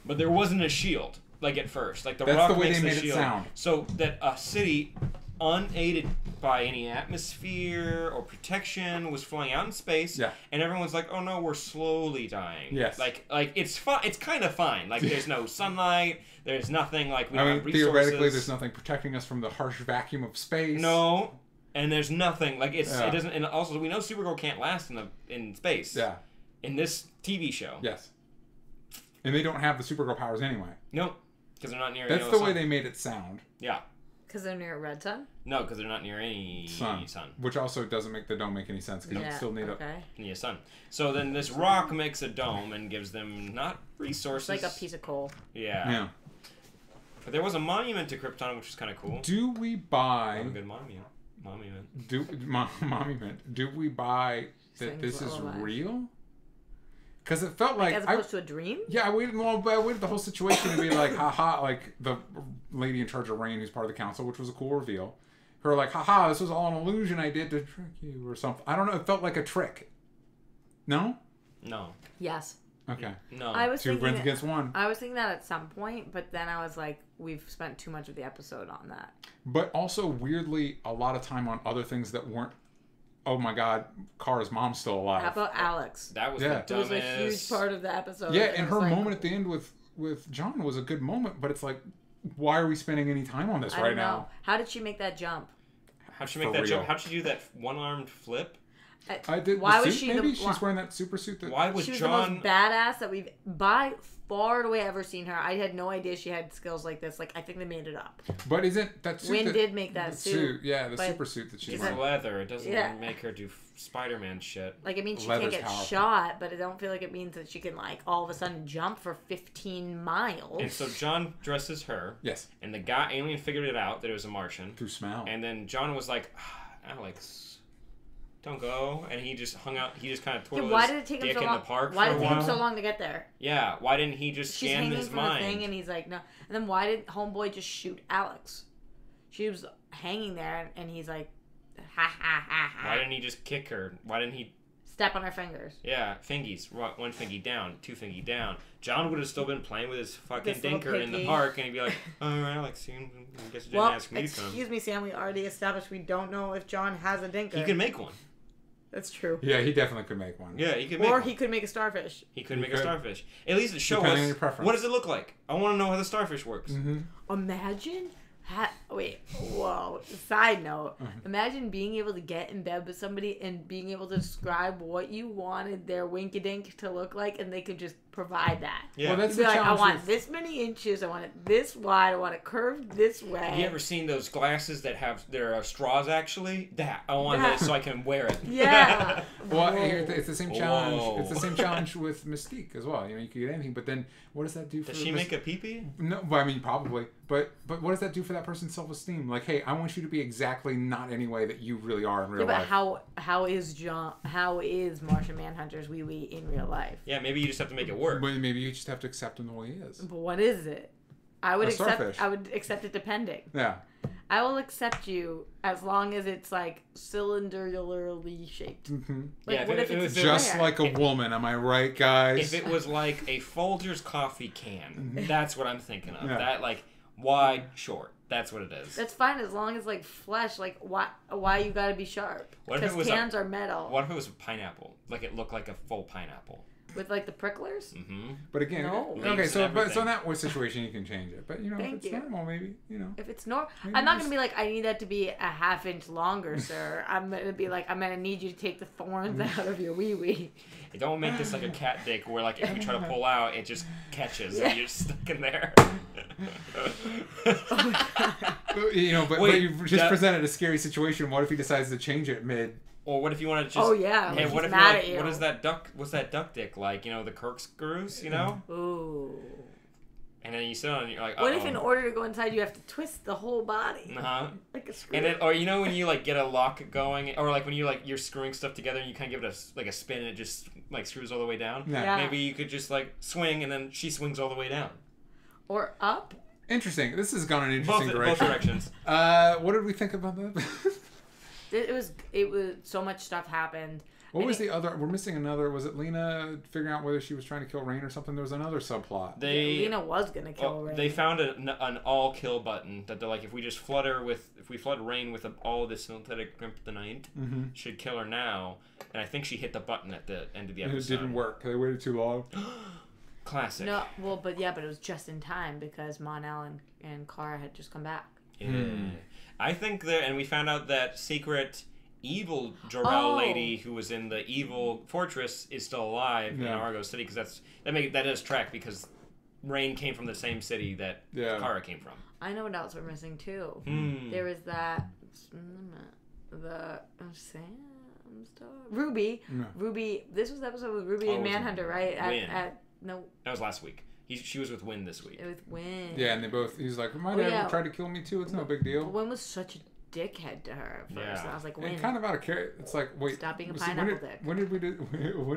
But there wasn't a shield, like at first. Like the That's rock the way makes they the made it shield. sound. So that a city unaided by any atmosphere or protection was flying out in space. Yeah. And everyone's like, oh no, we're slowly dying. Yes. Like it's fine. It's kind of fine. Like there's no sunlight. There's nothing like we don't have resources. Theoretically, there's nothing protecting us from the harsh vacuum of space. No. And there's nothing like it Yeah. doesn't. And also, we know Supergirl can't last in space. Yeah. In this TV show. Yes. And they don't have the Supergirl powers anyway. Nope. Because they're not near. That's the way they made it sound. Yeah. Because they're near a red sun? No, because they're not near any sun. Which also don't make any sense because you still need a sun. So then this rock makes a dome and gives them not resources. It's like a piece of coal. Yeah. Yeah. But there was a monument to Krypton, which was kind of cool. Do we buy? A good monument. Monument. Do we buy that this is real? Because it felt like as opposed to a dream. Yeah, I waited the whole situation to be like, haha, like the lady in charge of Rain, who's part of the council, which was a cool reveal. Her like, haha, this was all an illusion I did to trick you or something. I don't know. It felt like a trick. No. No. Yes. Okay. No. I was Two friends against one. I was thinking that at some point, but then I was like, we've spent too much of the episode on that. But also, weirdly, a lot of time on other things that weren't, oh my god, Kara's mom's still alive. How about Alex? That was the dumbest. It was a huge part of the episode. Yeah, and her moment at the end with John was a good moment, but it's like, why are we spending any time on this right now? How did she make that jump? How'd she make that jump? How'd she do that one-armed flip? I did. Why the was suit, she? Maybe she's wearing that super suit. Why was she was John the most badass that we've by far and away ever seen her. I had no idea she had skills like this. Like I think they made it up. But isn't that suit? Wynn did make that suit. Yeah, the super suit that she's it's wearing. leather. It doesn't make her do Spider-Man shit. Like, I mean, she Leather's can't get powerful. shot, but I don't feel like it means that she can, like, all of a sudden jump for 15 miles. And so John dresses her. Yes. And the alien figured it out that it was a Martian. Through smell. And then John was like, Alex, don't go. And he just hung out. He just kind of twirled why his did it take him dick so in long? the park Why for did a it take him while. so long to get there? Yeah. Why didn't he just She's scan hanging his from mind? the thing, and he's like, no. And then why did Homeboy just shoot Alex? She was hanging there, and he's like, ha ha ha ha. Why didn't he just kick her? Why didn't he Step on our fingers. Yeah, fingies. One fingy down, two fingy down. John would have still been playing with his fucking This little dinker in the piggy. park, and he'd be like, "Oh, Alex, I guess you didn't Well, ask me to come." excuse me, Sam. We already established we don't know if John has a dinker. He can make one. That's true. Yeah, he definitely could make one. Yeah, he could make Or one. he could make a starfish. He could He make could. a starfish. At least show Depending on us your preference. what does it look like. I want to know how the starfish works. Mm-hmm. Imagine. Whoa. Side note. Imagine being able to get in bed with somebody and being able to describe what you wanted their winkadink to look like, and they could just provide that. Yeah. Well, that's You'd be the like, I challenge. want with- this many inches. I want it this wide. I want it curved this way. Have you ever seen those glasses that have their straws actually? That I want That. that so I can wear it. Yeah. Well, Whoa. it's the same challenge. Whoa. It's the same challenge with Mystique as well. You know, you could get anything, but then what does that do for? Does she make a pee-pee? No, well, I mean probably, but what does that do for that person's self-esteem? Like, hey, I want you to be exactly not any way that you really are in real Yeah, life. but how is Martian Manhunter's wee wee in real life? Yeah, maybe you just have to make it work. But maybe you just have to accept him the way he is. But what is it? I would A starfish. accept. I would accept it depending. Yeah. I will accept you as long as it's like cylinderly shaped. Mm-hmm. Like, Yeah, what if if it it's was- Just square? like a woman, am I right, guys? If it was like a Folgers coffee can, that's what I'm thinking of. Yeah. That like wide, short. That's what it is. That's fine as long as like flesh. Like why you gotta be sharp? What if Because it was a- cans are metal What if it was a pineapple? Like it looked like a full pineapple. with like the pricklers. Mm-hmm. But again, No. okay, Leaves so and but so in everything. that situation you can change it. But you know, Thank if it's you. normal, maybe If it's normal, Maybe I'm not just- gonna be like I need that to be a half inch longer, sir. I'm gonna be like I'm gonna need you to take the thorns out of your wee wee. Don't make this like a cat dick where like if you try to pull out, it just catches Yeah. and you're stuck in there. you know. But Wait, you just that- presented a scary situation. What if he decides to change it mid? Or what if you want to just? Oh yeah, Hey, like, what he's if mad you're at you. What is that duck? What's that duck dick like? You know, the corkscrews. You know. Ooh. And then you sit on it and you're like, What if in order to go inside you have to twist the whole body Uh-huh. like a screw? And then, or you know when you like get a lock going, or like when you like you're screwing stuff together and you kind of give it a spin and it just like screws all the way down. Yeah. Maybe you could just like swing and then she swings all the way down. Or up. Interesting. This has gone in an Both interesting direction. directions. What did we think about that? It was so much stuff happened. What And was the other? We're missing another. Was it Lena figuring out whether she was trying to kill Rain or something? There was another subplot. Lena was gonna kill Ray. They found an all kill button that they're like, if we flood Rain with all this synthetic kryptonite, should kill her now. And I think she hit the button at the end of the And episode. it didn't work. They waited too long. Classic. No, but it was just in time because Mon-El and Kara had just come back. Yeah. I think and we found out that secret evil Jor-El lady who was in the evil fortress is still alive in Argo City, because that does track because Rain came from the same city that Kara came from. I know what else we're missing too. Hmm. There was that Ruby. No. Ruby. This was the episode with Ruby Oh, and it was Manhunter, right? Wynn. No, That was last week. She was with Wynn this week. it was Wynn. Yeah, and they both. He's like, my dad tried to kill me too. It's no big deal. But Wynn was such a dickhead to her at first. Yeah. And I was like, Wynn. And kind of out of character. It's like, wait. Stop being a see, pineapple dick. When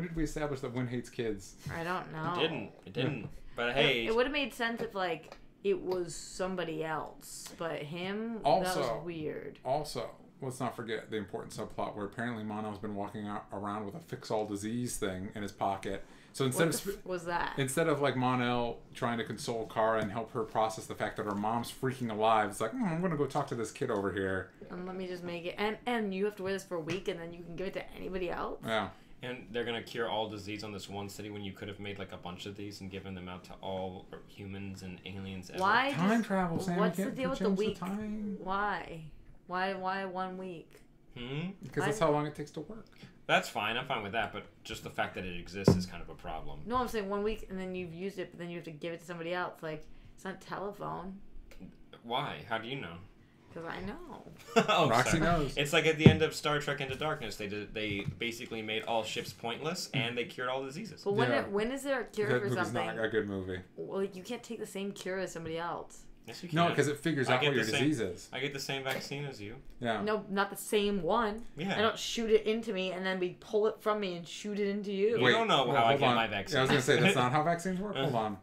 did we establish that Wynn hates kids? I don't know. It didn't. But hey, It would have made sense if like it was somebody else, but him. That Also- was weird. Also, let's not forget the important subplot where apparently Mon-El's been walking around with a fix-all disease thing in his pocket. So instead Was that? Instead of like Mon-El trying to console Kara and help her process the fact that her mom's freaking alive, it's like, I'm gonna go talk to this kid over here. And let me just make it. And you have to wear this for a week, and then you can give it to anybody else. Yeah. and they're gonna cure all disease on this one city when you could have made like a bunch of these and given them out to all humans and aliens. Ever. Why? Time travel, Sam. What's You the can't deal with the change week? time. Why? Why 1 week? Because that's how long it takes to work. That's fine. I'm fine with that. But just the fact that it exists is kind of a problem. No, I'm saying 1 week, and then you've used it, but then you have to give it to somebody else. Like, it's not telephone. Why? How do you know? Because I know. Oh, Roxy sorry. knows. It's like at the end of Star Trek Into Darkness, they basically made all ships pointless and they cured all diseases. But when is there a cure That for movie's something? not a good movie. Well, like, you can't take the same cure as somebody else. Yes, you can. No, because it figures I out get what your the same- disease is. I get the same vaccine as you. Yeah. No, not the same one. Yeah. I don't shoot it into me and then we pull it from me and shoot it into you. You don't know how I hold get on. my vaccine. Yeah, I was going to say, that's not how vaccines work. Hold on.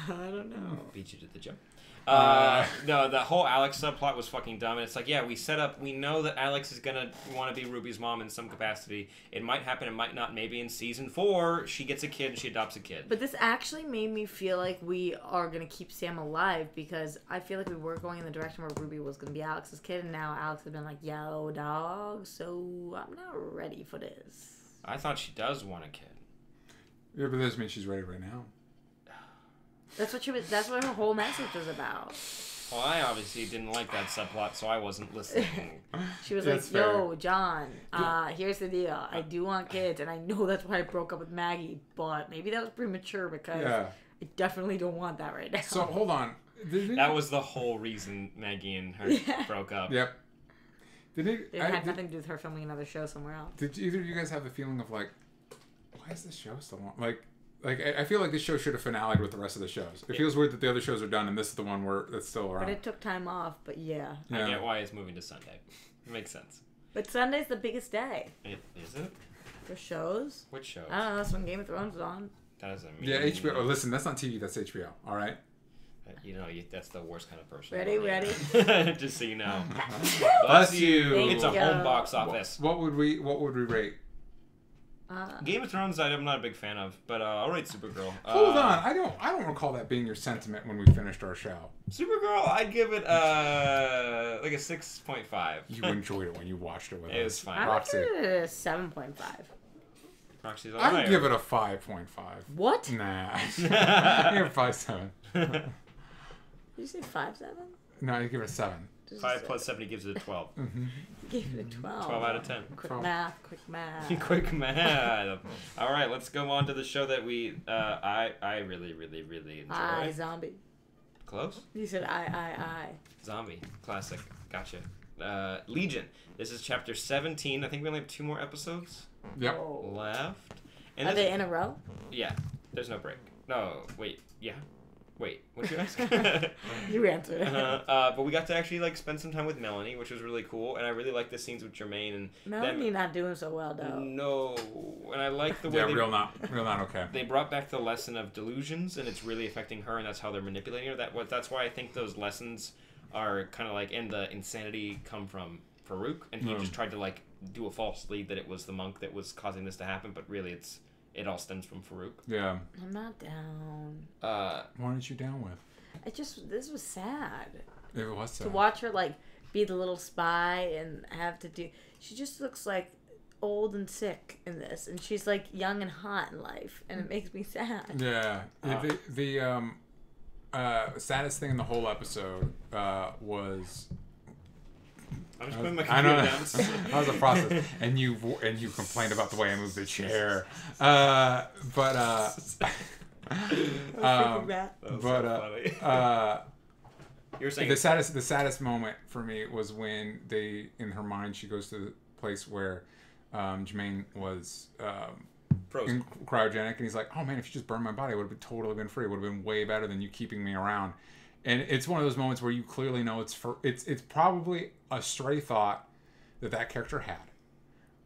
I don't know. Beat you to the jump. No, the whole Alex subplot was fucking dumb. And it's like, yeah, we know that Alex is gonna want to be Ruby's mom in some capacity. It might happen, it might not. Maybe in season 4, she gets a kid and she adopts a kid. But this actually made me feel like we are gonna keep Sam alive, because I feel like we were going in the direction where Ruby was gonna be Alex's kid, and now Alex has been like, yo, dog, so I'm not ready for this. I thought she does want a kid. Yeah, but that doesn't mean she's ready right now. That's what her whole message was about. Well, I obviously didn't like that subplot, so I wasn't listening. She was like, yo, John, here's the deal. I do want kids, and I know that's why I broke up with Maggie, but maybe that was premature, because I definitely don't want that right now. So, hold on. That was the whole reason Maggie and her broke up. Yep. It had nothing to do with her filming another show somewhere else. Did either of you guys have the feeling of, like, why is this show still on? Like, I feel like this show should have finaled with the rest of the shows. It feels weird that the other shows are done and this is the one where it's still around. But it took time off, but yeah. I get why it's moving to Sunday. It makes sense. But Sunday's the biggest day. Is it? For shows? Which shows? I don't know, that's when Game of Thrones is on. That doesn't mean... Yeah, HBO. Oh, listen, that's not TV, that's HBO, alright? You know, that's the worst kind of person. Ready? Just so you know. Bless you. It's a home box office. What would we rate? Game of Thrones, I'm not a big fan of, but I'll rate Supergirl. Hold on, I don't recall that being your sentiment when we finished our show. Supergirl, I'd give it like a 6.5. You enjoyed it when you watched it with us. It was fine. I would give it a 7.5. Roxy's I would give it a 5.5. What? Nah. You're 5.7. Did you say 5.7? No, I give it a 7. 5 plus 7 gives it a 12. Mm-hmm. Gave it a 12. 12 out of 10. Quick math. Quick math. All right, let's go on to the show that I really, really, really enjoy. iZombie. Close? You said I. Zombie. Classic. Gotcha. Legion. This is chapter 17. I think we only have 2 more episodes Yep. left. And Are they in a row? Yeah. There's no break. No, wait. Yeah. Wait, what'd you ask? You answered. But we got to actually spend some time with Melanie, which was really cool, and I really like the scenes with Jermaine and Melanie not doing so well though. No, and I like the way real not okay. They brought back the lesson of delusions, and it's really affecting her, and that's how they're manipulating her. That's why I think those lessons are kind of and the insanity come from Farouk, and he just tried to do a false lead that it was the monk that was causing this to happen, but really it all stems from Farouk. Yeah. I'm not down. What aren't you down with? This was sad. It was sad. To watch her be the little spy and have to do. She just looks old and sick in this, and she's young and hot in life, and it makes me sad. Yeah. The saddest thing in the whole episode was. I'm just putting my computer down. That was a process, and you complained about the way I moved the chair, You were saying the saddest moment for me was when in her mind she goes to the place where Jermaine was frozen, cryogenic, and he's like, oh man, if you just burned my body, I would have totally been free. It would have been way better than you keeping me around. And it's one of those moments where you clearly know it's probably a stray thought that character had,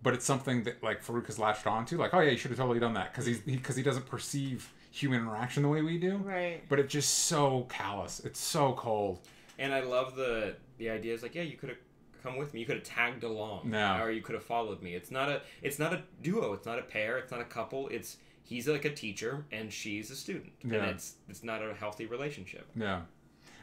but it's something that Farouk has latched on to. Oh yeah, you should have totally done that because he doesn't perceive human interaction the way we do. Right. But it's just so callous. It's so cold. And I love the idea. It's yeah, you could have come with me. You could have tagged along. No. Or you could have followed me. It's not a duo. It's not a pair. It's not a couple. He's a teacher and she's a student. Yeah. And it's not a healthy relationship. Yeah.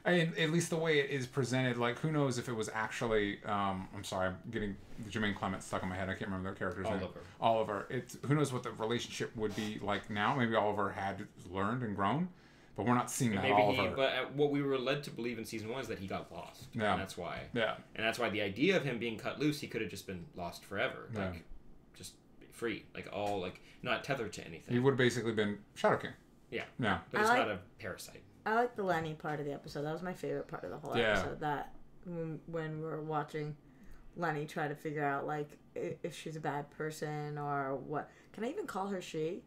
I mean, at least the way it is presented, who knows if it was actually, I'm sorry, I'm getting Jermaine Clement stuck in my head. I can't remember their character's name. Oliver. Who knows what the relationship would be like now. Maybe Oliver had learned and grown, but we're not seeing that Oliver. But what we were led to believe in season 1 is that he got lost. Yeah. And that's why. Yeah. And that's why the idea of him being cut loose, he could have just been lost forever. Yeah. Just free. Not tethered to anything. He would have basically been Shadow King. Yeah. Yeah. But he's not a parasite. I like the Lenny part of the episode. That was my favorite part of the whole episode. That when we were watching Lenny try to figure out if she's a bad person or what. Can I even call her she?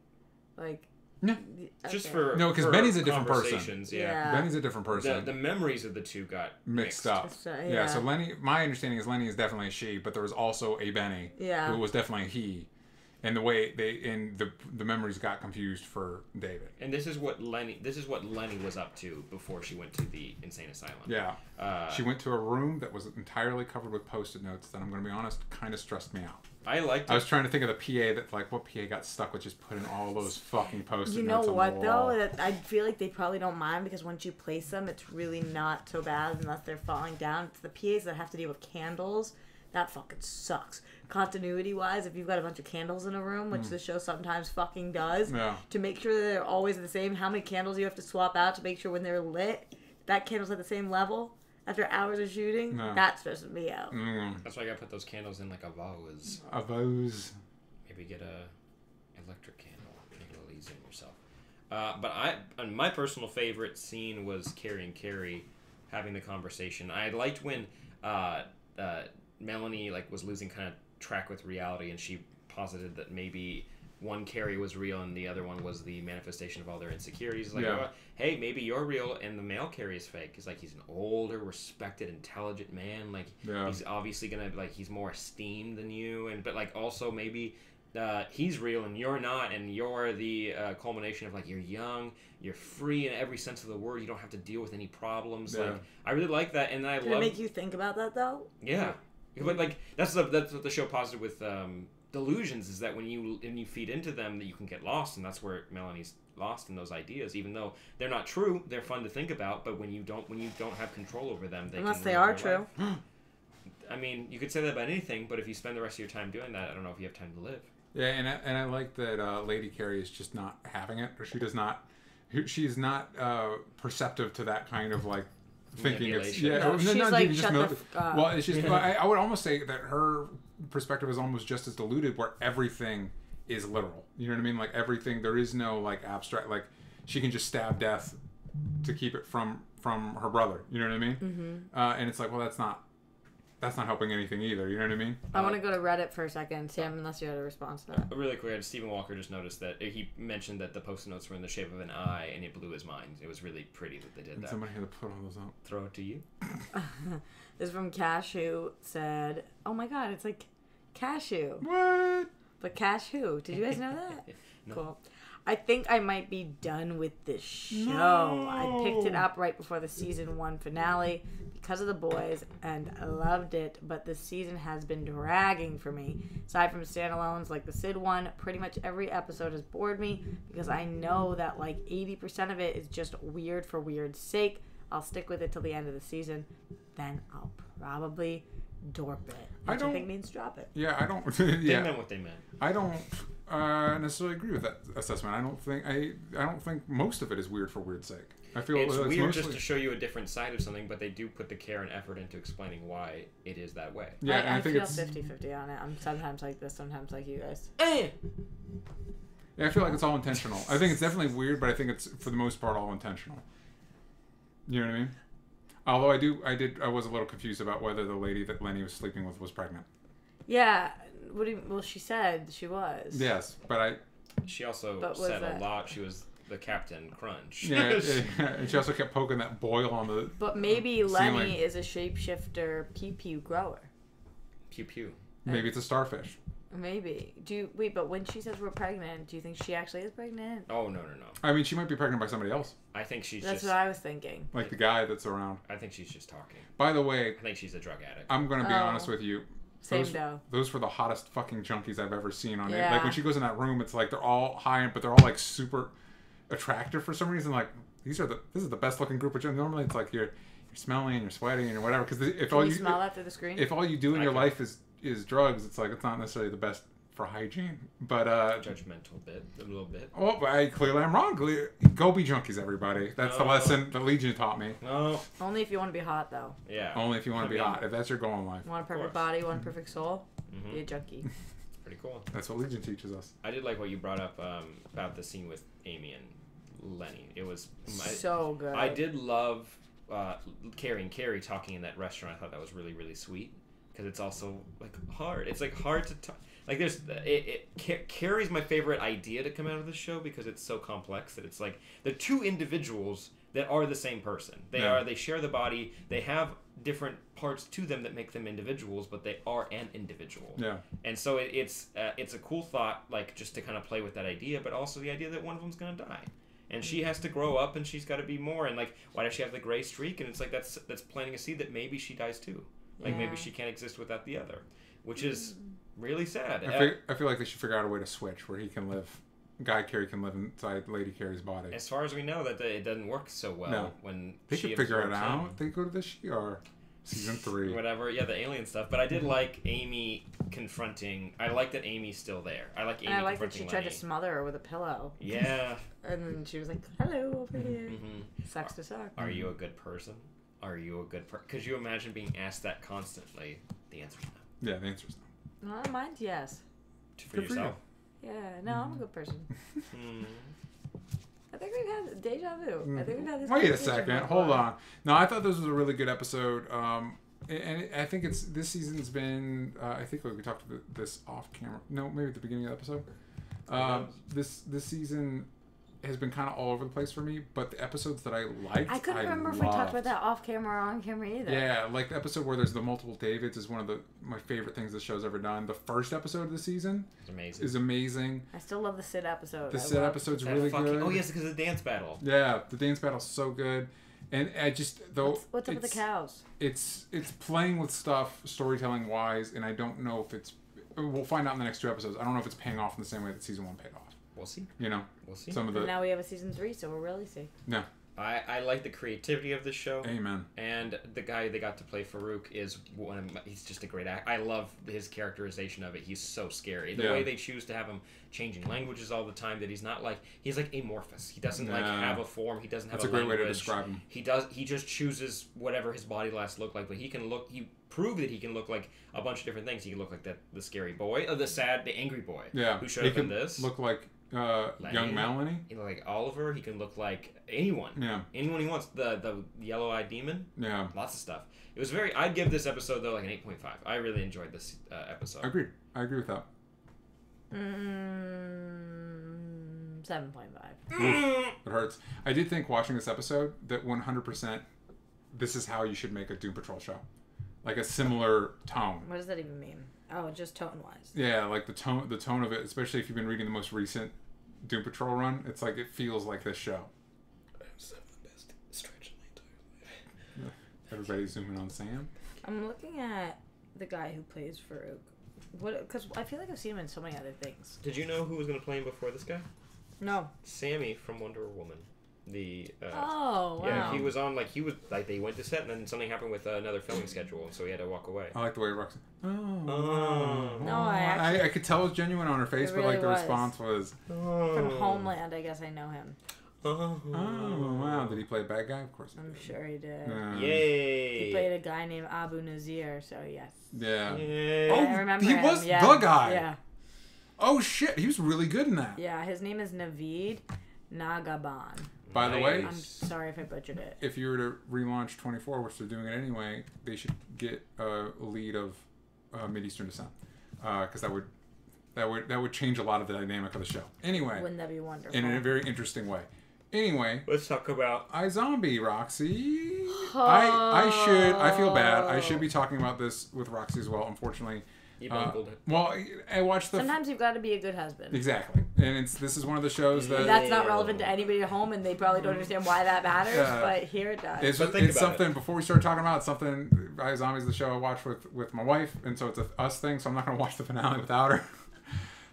No. Okay. Just for because Benny's a different person. Yeah. Benny's a different person. The memories of the two got mixed up. Yeah. So Lenny, my understanding is Lenny is definitely a she, but there was also a Benny who was definitely a he. And the way the memories got confused for David. And this is what Lenny was up to before she went to the insane asylum. Yeah. She went to a room that was entirely covered with Post-it notes that, I'm going to be honest, kind of stressed me out. I liked it. I was trying to think of the PA that, like, what PA got stuck with just putting all those fucking Post-it notes on the wall. You know what, though? That I feel like they probably don't mind because once you place them, it's really not so bad unless they're falling down. It's the PAs that have to deal with candles. That fucking sucks. Continuity-wise, if you've got a bunch of candles in a room, which the show sometimes fucking does, to make sure that they're always the same, how many candles you have to swap out to make sure when they're lit, that candle's at the same level after hours of shooting, that stresses me out. That's why I gotta put those candles in like a vase. A vase. Maybe get a electric candle. Make it a little easier on yourself. But my personal favorite scene was Carrie and Carrie having the conversation. I liked when Melanie was losing kind of track with reality, and she posited that maybe one Carrie was real and the other one was the manifestation of all their insecurities. Hey, maybe you're real and the male Carrie is fake. He's an older, respected, intelligent man. He's obviously gonna he's more esteemed than you, but also maybe he's real and you're not, and you're the culmination of you're young, you're free in every sense of the word. You don't have to deal with any problems. I really like that, and I love. Did it make you think about that though? Yeah. But that's what the show posited with delusions, is that when you feed into them, that you can get lost, and that's where Melanie's lost in those ideas. Even though they're not true, they're fun to think about. But when you don't have control over them, unless they are true. I mean, you could say that about anything, but if you spend the rest of your time doing that, I don't know if you have time to live. Yeah, and I like that Lady Carrie is just not having it, or she's not perceptive to that kind of thinking it's she's well, it's just I would almost say that her perspective is almost just as diluted, where everything is literal. You know what I mean? Everything, there is no abstract, she can just stab death to keep it from her brother. You know what I mean? Mm-hmm. And it's well, that's not helping anything either. You know what I mean? I want to go to Reddit for a second, Sam, unless you had a response to that. Really quick, Stephen Walker just noticed that he mentioned that the Post-it notes were in the shape of an eye, and it blew his mind. It was really pretty that they did that. Somebody had to put all those out. Throw it to you. This is from Cash, who said, "Oh my God, it's like Cashew." What? But Cash who? Did you guys know that? No. Cool. I think I might be done with this show. No. I picked it up right before the season 1 finale because of the boys, and I loved it, but this season has been dragging for me. Aside from standalones like the Sid one, pretty much every episode has bored me because I know that 80% of it is just weird for weird's sake. I'll stick with it till the end of the season. Then I'll probably dorp it. Which I think means drop it. Yeah, I don't... They meant what they meant. I don't necessarily agree with that assessment. I don't think most of it is weird for weird's sake. I feel it's weird mostly just to show you a different side of something, but they do put the care and effort into explaining why it is that way. Yeah, and I think it's 50-50 on it. I'm sometimes like this, sometimes like you guys. Yeah, I feel like it's all intentional. I think it's definitely weird, but I think it's for the most part all intentional. You know what I mean? Although I was a little confused about whether the lady that Lenny was sleeping with was pregnant. Yeah. Well, she said she was. Yes, but she also said a lot. She was the Captain Crunch. Yeah, and she also kept poking that boil on the. But maybe Lenny is a shapeshifter pew grower. Pew. Maybe it's a starfish. Maybe. But when she says we're pregnant, do you think she actually is pregnant? Oh, no. I mean, she might be pregnant by somebody else. I think she's That's what I was thinking. The guy that's around. I think she's just talking. By the way... I think she's a drug addict. I'm going to be honest with you. Those were the hottest fucking junkies I've ever seen on it. Yeah. When she goes in that room, it's they're all high, but they're all super attractive for some reason. This is the best looking group of junkies. Normally it's you're smelly and you're sweaty and whatever. Because if Can you smell that through the screen? If all you do in your life is drugs, it's it's not necessarily the best for hygiene. But judgmental a little bit. Oh, but clearly I'm wrong. Go be junkies, everybody. That's the lesson that Legion taught me. No. Only if you want to be hot, though. Yeah. Only if you want to be hot. If that's your goal in life. Want a perfect body, want a perfect soul. Be a junkie. Pretty cool. That's what Legion teaches us. I did like what you brought up about the scene with Amy and Lenny. It was so good. I did love Carrie and Carrie talking in that restaurant. I thought that was really, really sweet because it's also hard. It's hard to talk. Carrie's my favorite idea to come out of this show because it's so complex that it's they're two individuals that are the same person. They share the body. They have different parts to them that make them individuals, but they are an individual. Yeah. And so it's a cool thought, like, just to kind of play with that idea, but also the idea that one of them's gonna die. And she has to grow up, and she's got to be more. And, like, why does she have the gray streak? And it's like that's planting a seed that maybe she dies too. Like, maybe she can't exist without the other, which is really sad. I feel like they should figure out a way to switch where he can live. Guy Carey can live inside Lady Carey's body. As far as we know, that it doesn't work so well when they she could figure it absorbs out. him. They go to the Shi'ar. Season 3. Whatever, yeah, the alien stuff. But I did like Amy confronting... I like that Amy's still there. I like Amy confronting Lenny. I like that she tried to smother her with a pillow. Yeah. And then she was like, hello, over here. Sucks to suck. Are you a good person? Are you a good person? Could you imagine being asked that constantly? The answer's no. Yeah, the answer's no. Mine's yes. For yourself? Yeah, no, I'm a good person. I think we've had deja vu. I think we've had this. Wait a second. Hold on. No, I thought this was a really good episode. And I think this season's been. I think we talked about this off camera. No, maybe at the beginning of the episode. This season has been kind of all over the place for me, but the episodes that I liked, I couldn't remember if we talked about that off camera or on camera either. Yeah, like the episode where there's the multiple Davids is one of my favorite things the show's ever done. The first episode of the season is amazing. I still love the Sid episode. The Sid episode's really good. Oh yes, because of the dance battle. Yeah, the dance battle's so good. And I just what's up with the cows? It's playing with stuff storytelling wise, and I don't know if it's. We'll find out in the next 2 episodes. I don't know if it's paying off in the same way that season 1 paid off. We'll see. We'll see. And now we have a season 3, so we'll really see. Yeah. I like the creativity of this show. Amen. And the guy they got to play Farouk is he's just a great actor. I love his characterization of it. He's so scary. The way they choose to have him changing languages all the time, that he's like amorphous. He doesn't have a form. He doesn't have That's a great language. way to describe him. He just chooses whatever his body last look like, but he proved that he can look like a bunch of different things. He can look like the scary boy, the angry boy. Yeah. Who showed up in this. Look like young Melanie. He can look like Oliver. He can look like anyone. Yeah. Anyone he wants. The yellow-eyed demon. Yeah. Lots of stuff. It was I'd give this episode though like an 8.5. I really enjoyed this episode. Agreed. I agree with that. 7.5. It hurts. I did think watching this episode that 100% this is how you should make a Doom Patrol show. Like a similar tone. What does that even mean? Oh, just tone-wise. Yeah, like the tone of it, especially if you've been reading the most recent Doom Patrol run, it's like it feels like this show. Some of the best stretch in the entire life. Everybody's zooming on Sam. I'm looking at the guy who plays Farouk. Because I feel like I've seen him in so many other things. Did you know who was going to play him before this guy? No. Sammy from Wonder Woman. Wow. Yeah, he was on, they went to set, and then something happened with another filming schedule, so he had to walk away. I like the way Roxy. No, I could tell it was genuine on her face, but really the response was. From Homeland, I guess I know him. Oh, wow. Did he play a bad guy? Of course he did. I'm sure he did. Yay! He played a guy named Abu Nazir, so yes. Yeah. Yay. Oh, I remember he him. was the guy. Yeah. Oh, shit. He was really good in that. Yeah, his name is Naveed Nagaban. By the way, I'm sorry if I butchered it. If you were to relaunch 24, which they're doing it anyway, they should get a lead of Mideastern descent, because that would change a lot of the dynamic of the show. Anyway, Wouldn't that be wonderful? In a very interesting way. Anyway, let's talk about iZombie, Roxy. I feel bad. I should be talking about this with Roxy as well. Unfortunately. You bungled it. Well, I watched the. Sometimes you've got to be a good husband. Exactly, and this is one of the shows that. That's not relevant to anybody at home, and they probably don't understand why that matters. But here it does. It's something. Before we start talking about it, something. iZombie is the show I watch with my wife, and so it's a us thing. So I'm not going to watch the finale without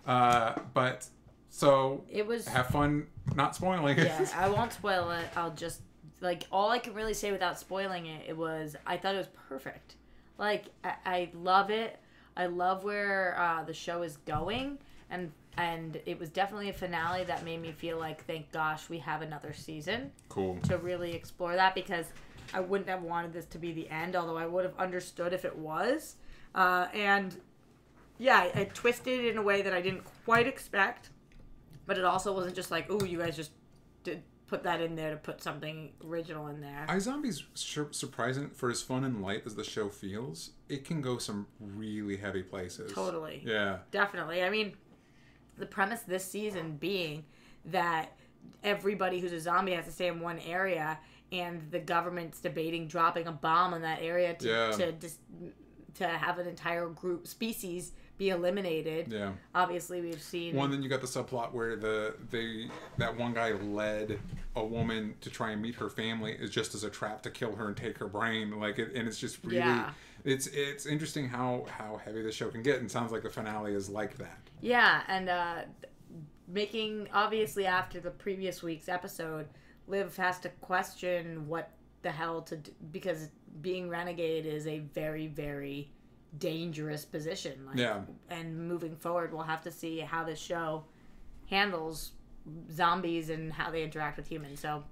her. But so it was. Have fun not spoiling it. Yeah, I won't spoil it. I'll just all I can really say without spoiling it. It was. I thought it was perfect. I love it. I love where the show is going, and it was definitely a finale that made me feel like, thank gosh, we have another season. Cool. To really explore that, because I wouldn't have wanted this to be the end, although I would have understood if it was. And yeah, it twisted in a way that I didn't quite expect, but it also wasn't just like, ooh, you guys just did put that in there to put something original in there. iZombie's surprising for as fun and light as the show feels. It can go some really heavy places. Totally. Yeah. Definitely. I mean, the premise this season being that everybody who's a zombie has to stay in one area, and the government's debating dropping a bomb in that area to have an entire species be eliminated. Yeah. Obviously, we've seen. Well, and then you got the subplot where that one guy led a woman to try and meet her family is just as a trap to kill her and take her brain. Like and it's just really it's interesting how heavy the show can get, and sounds like the finale is like that. Yeah, and making obviously after the previous week's episode, Liv has to question what the hell to do, because being renegade is a very, very dangerous position. And moving forward, we'll have to see how this show handles zombies and how they interact with humans. So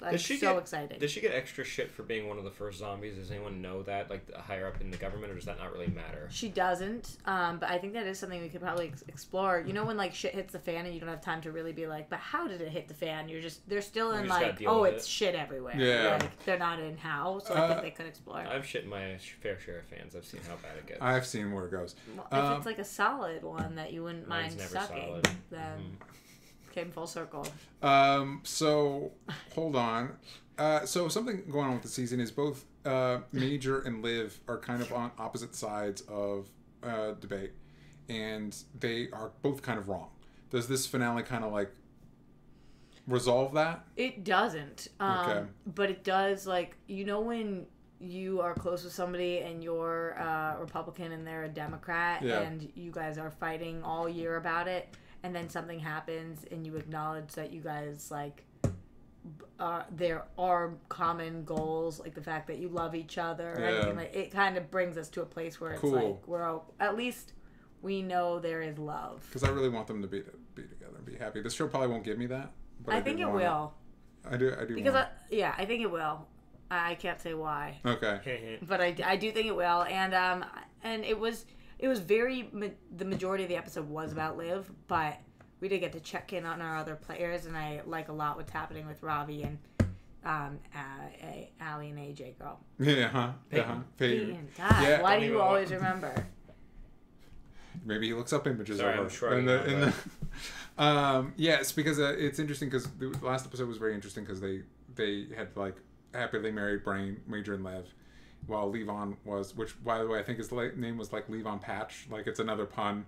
excited. Does she get extra shit for being one of the first zombies? Does anyone know that, like higher up in the government, or does that not really matter? She doesn't, but I think that is something we could probably explore. You know, when like shit hits the fan and you don't have time to really be like, but how did it hit the fan? They're still in like, oh, it's shit everywhere. Yeah. Like, they're not in how, so I think they could explore. I've shit my fair share of fans. I've seen how bad it gets. I've seen where it goes. Well, if it's like a solid one that you wouldn't mind sucking, solid. then came full circle. So hold on. So something going on with the season is both Major and Liv are kind of on opposite sides of debate, and they are both kind of wrong. Does this finale kind of like resolve that? It doesn't. Okay. But it does, like, you know, when you are close with somebody and you're a Republican and they're a Democrat, and you guys are fighting all year about it, and then something happens and you acknowledge that you guys, like, there are common goals, like the fact that you love each other, or anything, like, it kind of brings us to a place where it's like at least we know there is love. Because I really want them to be together and be happy. This show probably won't give me that, but I think it will. I do because I think it will. I can't say why. Okay. But I do think it will, and it was very, the majority of the episode was about Liv, but we did get to check in on our other players, and I like a lot what's happening with Ravi and Allie and AJ girl. Peyton. God, why do you always remember? Maybe he looks up images Sorry, of her. It's because it's interesting because the last episode was very interesting because they had like happily married Major and Lev, while Levon was, which by the way I think his name was like Levon Patch, like it's another pun.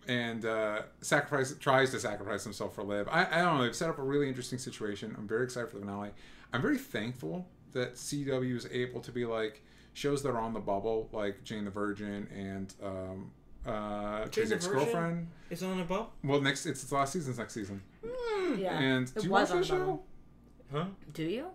And tries to sacrifice himself for Liv. I don't know. They've set up a really interesting situation. I'm very excited for the finale. I'm very thankful that CW is able to be like shows that are on the bubble, like Jane the Virgin and His Ex-Girlfriend. Is on the bubble? Well, it's the last season's next season. Yeah. And do you watch that show? Huh? Do you?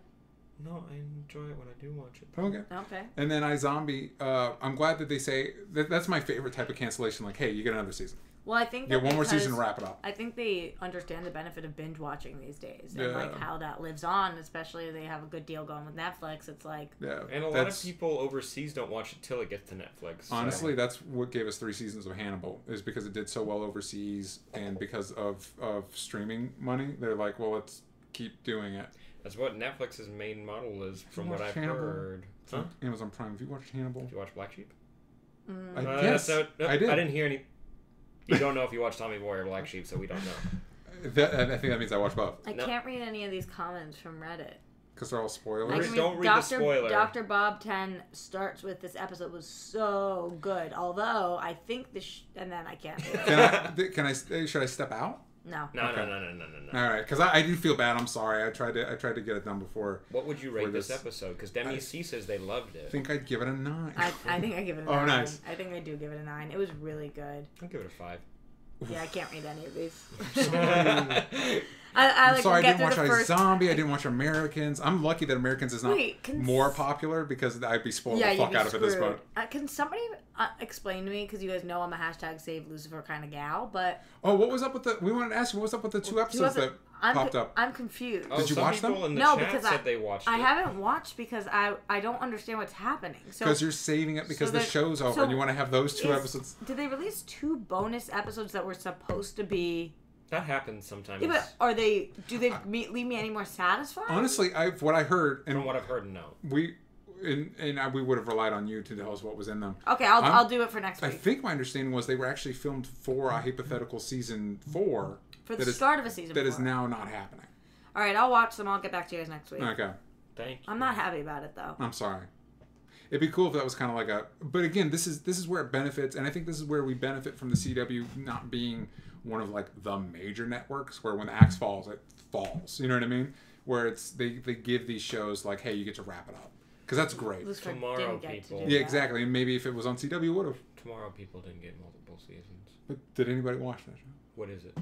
No, I enjoy it when I do watch it. Okay. And then iZombie, I'm glad that they say that's my favorite type of cancellation. Like, hey, you get another season. Well, I think you get one more season to wrap it up. I think they understand the benefit of binge watching these days, and like how that lives on. Especially they have a good deal going with Netflix. It's like and a lot of people overseas don't watch it till it gets to Netflix. Honestly, that's what gave us 3 seasons of Hannibal, is because it did so well overseas, and because of streaming money, they're like, well, let's keep doing it. That's what Netflix's main model is, from what I've heard. Huh? Amazon Prime. Have you watched Hannibal? Did you watch Black Sheep? Yes, I did. I didn't hear any. You don't know if you watched Tommy Boy or Black Sheep, so we don't know. I think that means I watched both. I can't read any of these comments from Reddit. Because they're all spoilers. Don't read the spoiler. Dr. Bob 10 starts with, this episode was so good. Although, I think and then I can't do it. Should I step out? No. No. All right, because I do feel bad. I'm sorry. I tried to get it done before. What would you rate this episode? Because Demi C says they loved it. I think I'd give it a 9. I think I give it a 9. Oh, nice. I think I do give it a 9. It was really good. I'll give it a 5. Yeah, I can't read any of these. I'm sorry, I didn't watch iZombie. I didn't watch Americans. I'm lucky that Americans is not more popular, because I'd be spoiled the fuck out of it this point. Can somebody explain to me, because you guys know I'm a #SaveLucifer kind of gal, but... Oh, what was up with we wanted to ask you, what was up with the 2 episodes that popped up? I'm confused. Did you watch them? In the chat because said they watched I haven't watched because I don't understand what's happening. Because you're saving it because the show's over and you want to have those 2 episodes. Did they release 2 bonus episodes that were supposed to be... That happens sometimes. Yeah, but do they leave me any more satisfied? Honestly, what I heard... From what I've heard, no. We would have relied on you to tell us what was in them. Okay, I'll do it for next week. I think my understanding was they were actually filmed for a hypothetical season 4. For the start of a season that 4. is now not happening. All right, I'll watch them. I'll get back to you guys next week. Okay. Thank you. I'm not happy about it, though. I'm sorry. It'd be cool if that was kind of like a... But again, this is where it benefits, and I think this is where we benefit from the CW not being one of, like, the major networks, where when the axe falls, it falls. You know what I mean? Where it's they give these shows, like, hey, you get to wrap it up. Because that's great. Tomorrow People. Yeah, exactly. And maybe if it was on CW, it would have. Tomorrow People didn't get multiple seasons. But did anybody watch that show? What is it?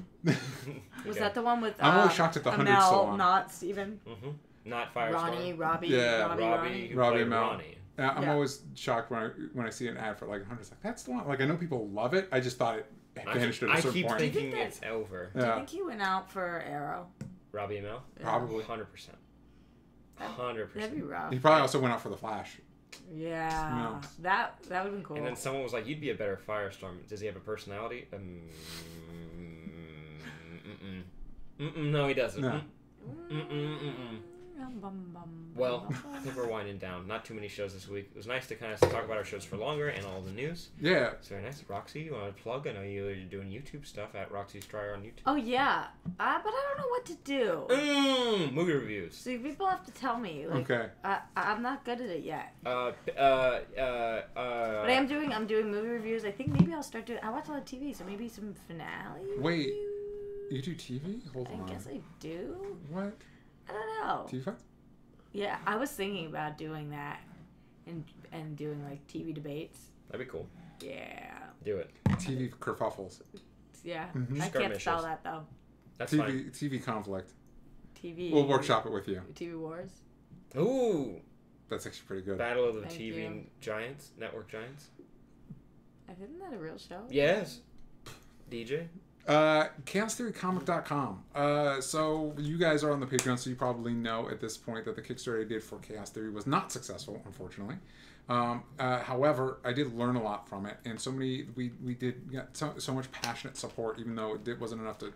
Was that the one with... I'm always shocked at the 100 so long. not Steven. Mm-hmm. Not Firestorm. Ronnie, Robbie. Yeah. Robbie Mel. Ronnie. I'm always shocked when I see an ad for like 100. It's like, that's the one. Like, I know people love it. I just thought it vanished at a certain point. I keep thinking it's over. Do you think he went out for Arrow? Robbie Mel? Probably. 100%. 100%. That'd be rough. He probably also went out for the Flash. Yeah. That would have been cool. And then someone was like, you'd be a better Firestorm. Does he have a personality? No, he doesn't. No. Well, I think we're winding down. Not too many shows this week. It was nice to kind of talk about our shows for longer and all the news. Yeah. It's very nice. Roxy, you want to plug? I know you're doing YouTube stuff at ROXY STRIAR on YouTube. Oh, yeah. But I don't know what to do. Movie reviews. See, people have to tell me. Like, okay. I'm not good at it yet. But I'm doing movie reviews. I think maybe I'll start doing... I watch a lot of TV, so maybe some finale Wait. reviews? You do TV? Hold on. I guess I do. What? I don't know. TV fights? Yeah, I was thinking about doing that and doing like TV debates. That'd be cool. Yeah. Do it. TV kerfuffles. Yeah. Mm-hmm. I can't spell that though. That's TV, fine. TV conflict. TV. We'll workshop it with you. TV Wars. Ooh. That's actually pretty good. Battle of the Thank TV you. Giants, network giants. Isn't that a real show? Yes. DJ. ChaosTheoryComic.com. So you guys are on the Patreon, so you probably know at this point that the Kickstarter I did for Chaos Theory was not successful, unfortunately. However, I did learn a lot from it, and we did get so much passionate support, even though it wasn't enough to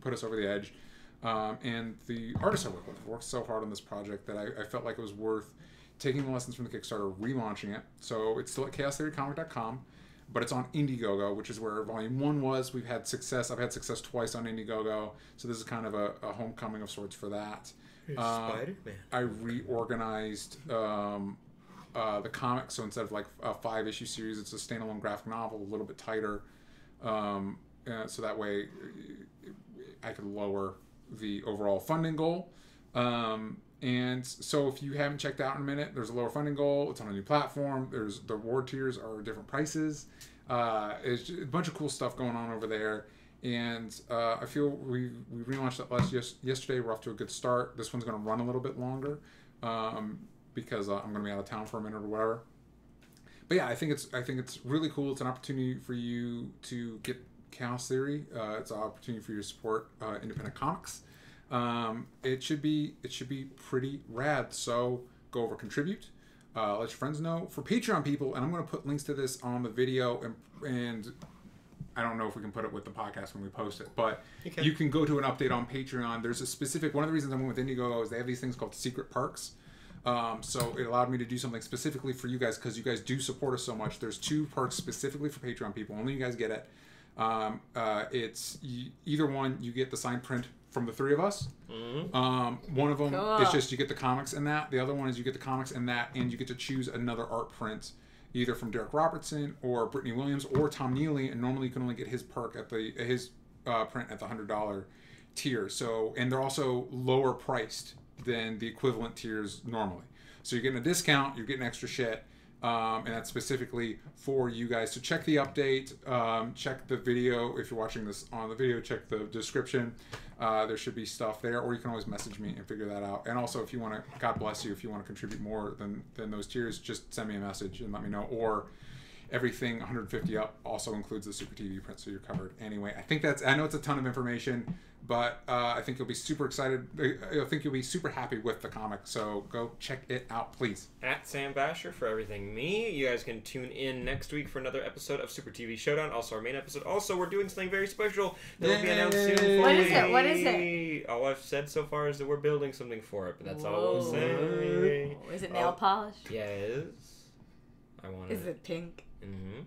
put us over the edge. And the artists I worked with worked so hard on this project that I felt like it was worth taking the lessons from the Kickstarter, relaunching it. So it's still at ChaosTheoryComic.com. But it's on Indiegogo, which is where Volume 1 was. We've had success. I've had success twice on Indiegogo. So this is kind of a homecoming of sorts for that. Spider-Man. I reorganized the comic. So instead of like a 5-issue series, it's a standalone graphic novel, a little bit tighter. So that way I could lower the overall funding goal. And so if you haven't checked out in a minute, there's a lower funding goal. It's on a new platform. There's the reward tiers are different prices. It's just a bunch of cool stuff going on over there. And I feel we relaunched that yesterday. We're off to a good start. This one's going to run a little bit longer because I'm going to be out of town for a minute or whatever. But yeah, I think it's really cool. It's an opportunity for you to get Chaos Theory. It's an opportunity for you to support independent comics. It should be pretty rad. So go over contribute, let your friends know. For Patreon people, and I'm going to put links to this on the video, and I don't know if we can put it with the podcast when we post it, but you can go to an update on Patreon. There's a specific one of the reasons I went with Indiegogo is they have these things called secret perks. So it allowed me to do something specifically for you guys because you guys do support us so much. There's 2 perks specifically for Patreon people. Only you guys get it. It's either one, you get the signed print from the 3 of us. Mm-hmm. One of them is just you get the comics in that. The other one is you get the comics in that, and you get to choose another art print, either from Derek Robertson or Brittany Williams or Tom Neely. And normally you can only get his perk at his print at the $100 tier. So, and they're also lower priced than the equivalent tiers normally. So you're getting a discount, you're getting extra shit. And that's specifically for you guys. So check the update, check the video. If you're watching this on the video, check the description. There should be stuff there, or you can always message me and figure that out. And also, if you want to, God bless you, if you want to contribute more than those tiers, just send me a message and let me know. Or everything 150 up also includes the Super TV print, so you're covered. Anyway, I know it's a ton of information, but I think you'll be super excited. I think you'll be super happy with the comic. So go check it out, please. At Sam Bashor for everything me. You guys can tune in next week for another episode of Super TV Showdown. Also our main episode. Also, we're doing something very special that will be announced soon. Fully. What is it? All I've said so far is that we're building something for it, but that's all we'll say. Is it nail polish? Yes. I want it. Is it pink? Mm-hmm.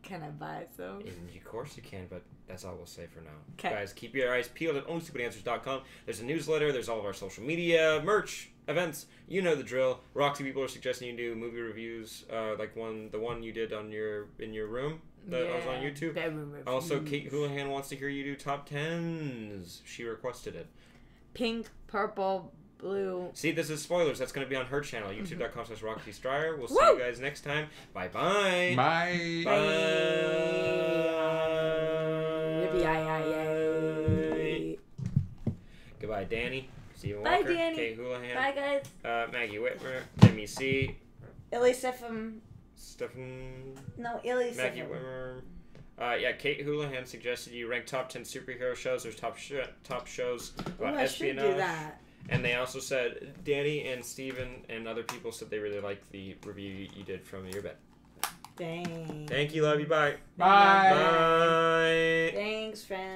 Can I buy some? Of course you can, but that's all we'll say for now. 'Kay. Guys, keep your eyes peeled at onlystupidAnswers.com. There's a newsletter. There's all of our social media, merch, events. You know the drill. Roxy people are suggesting you do movie reviews, like the one you did in your room that was on YouTube. Bedroom reviews. Also, Kate Houlihan wants to hear you do top 10s. She requested it. Pink, purple, blue. See, this is spoilers. That's going to be on her channel, youtube.com/ROXY STRIAR. We'll see you guys next time. Bye-bye. Bye. Bye. Goodbye, Danny. Stephen Bye, Walker. Danny. Kate Houlihan. Bye, guys. Maggie Whitmer. Demi C. Illy Stefan. No, Illy Maggie Stefan. Whitmer. Yeah, Kate Houlihan suggested you rank top 10 superhero shows. There's top shows about I should espionage. do that. And they also said Danny and Steven and other people said they really liked the review you did from your bed. Dang. Thank you, love you, bye. Bye. Bye. Thanks, friend.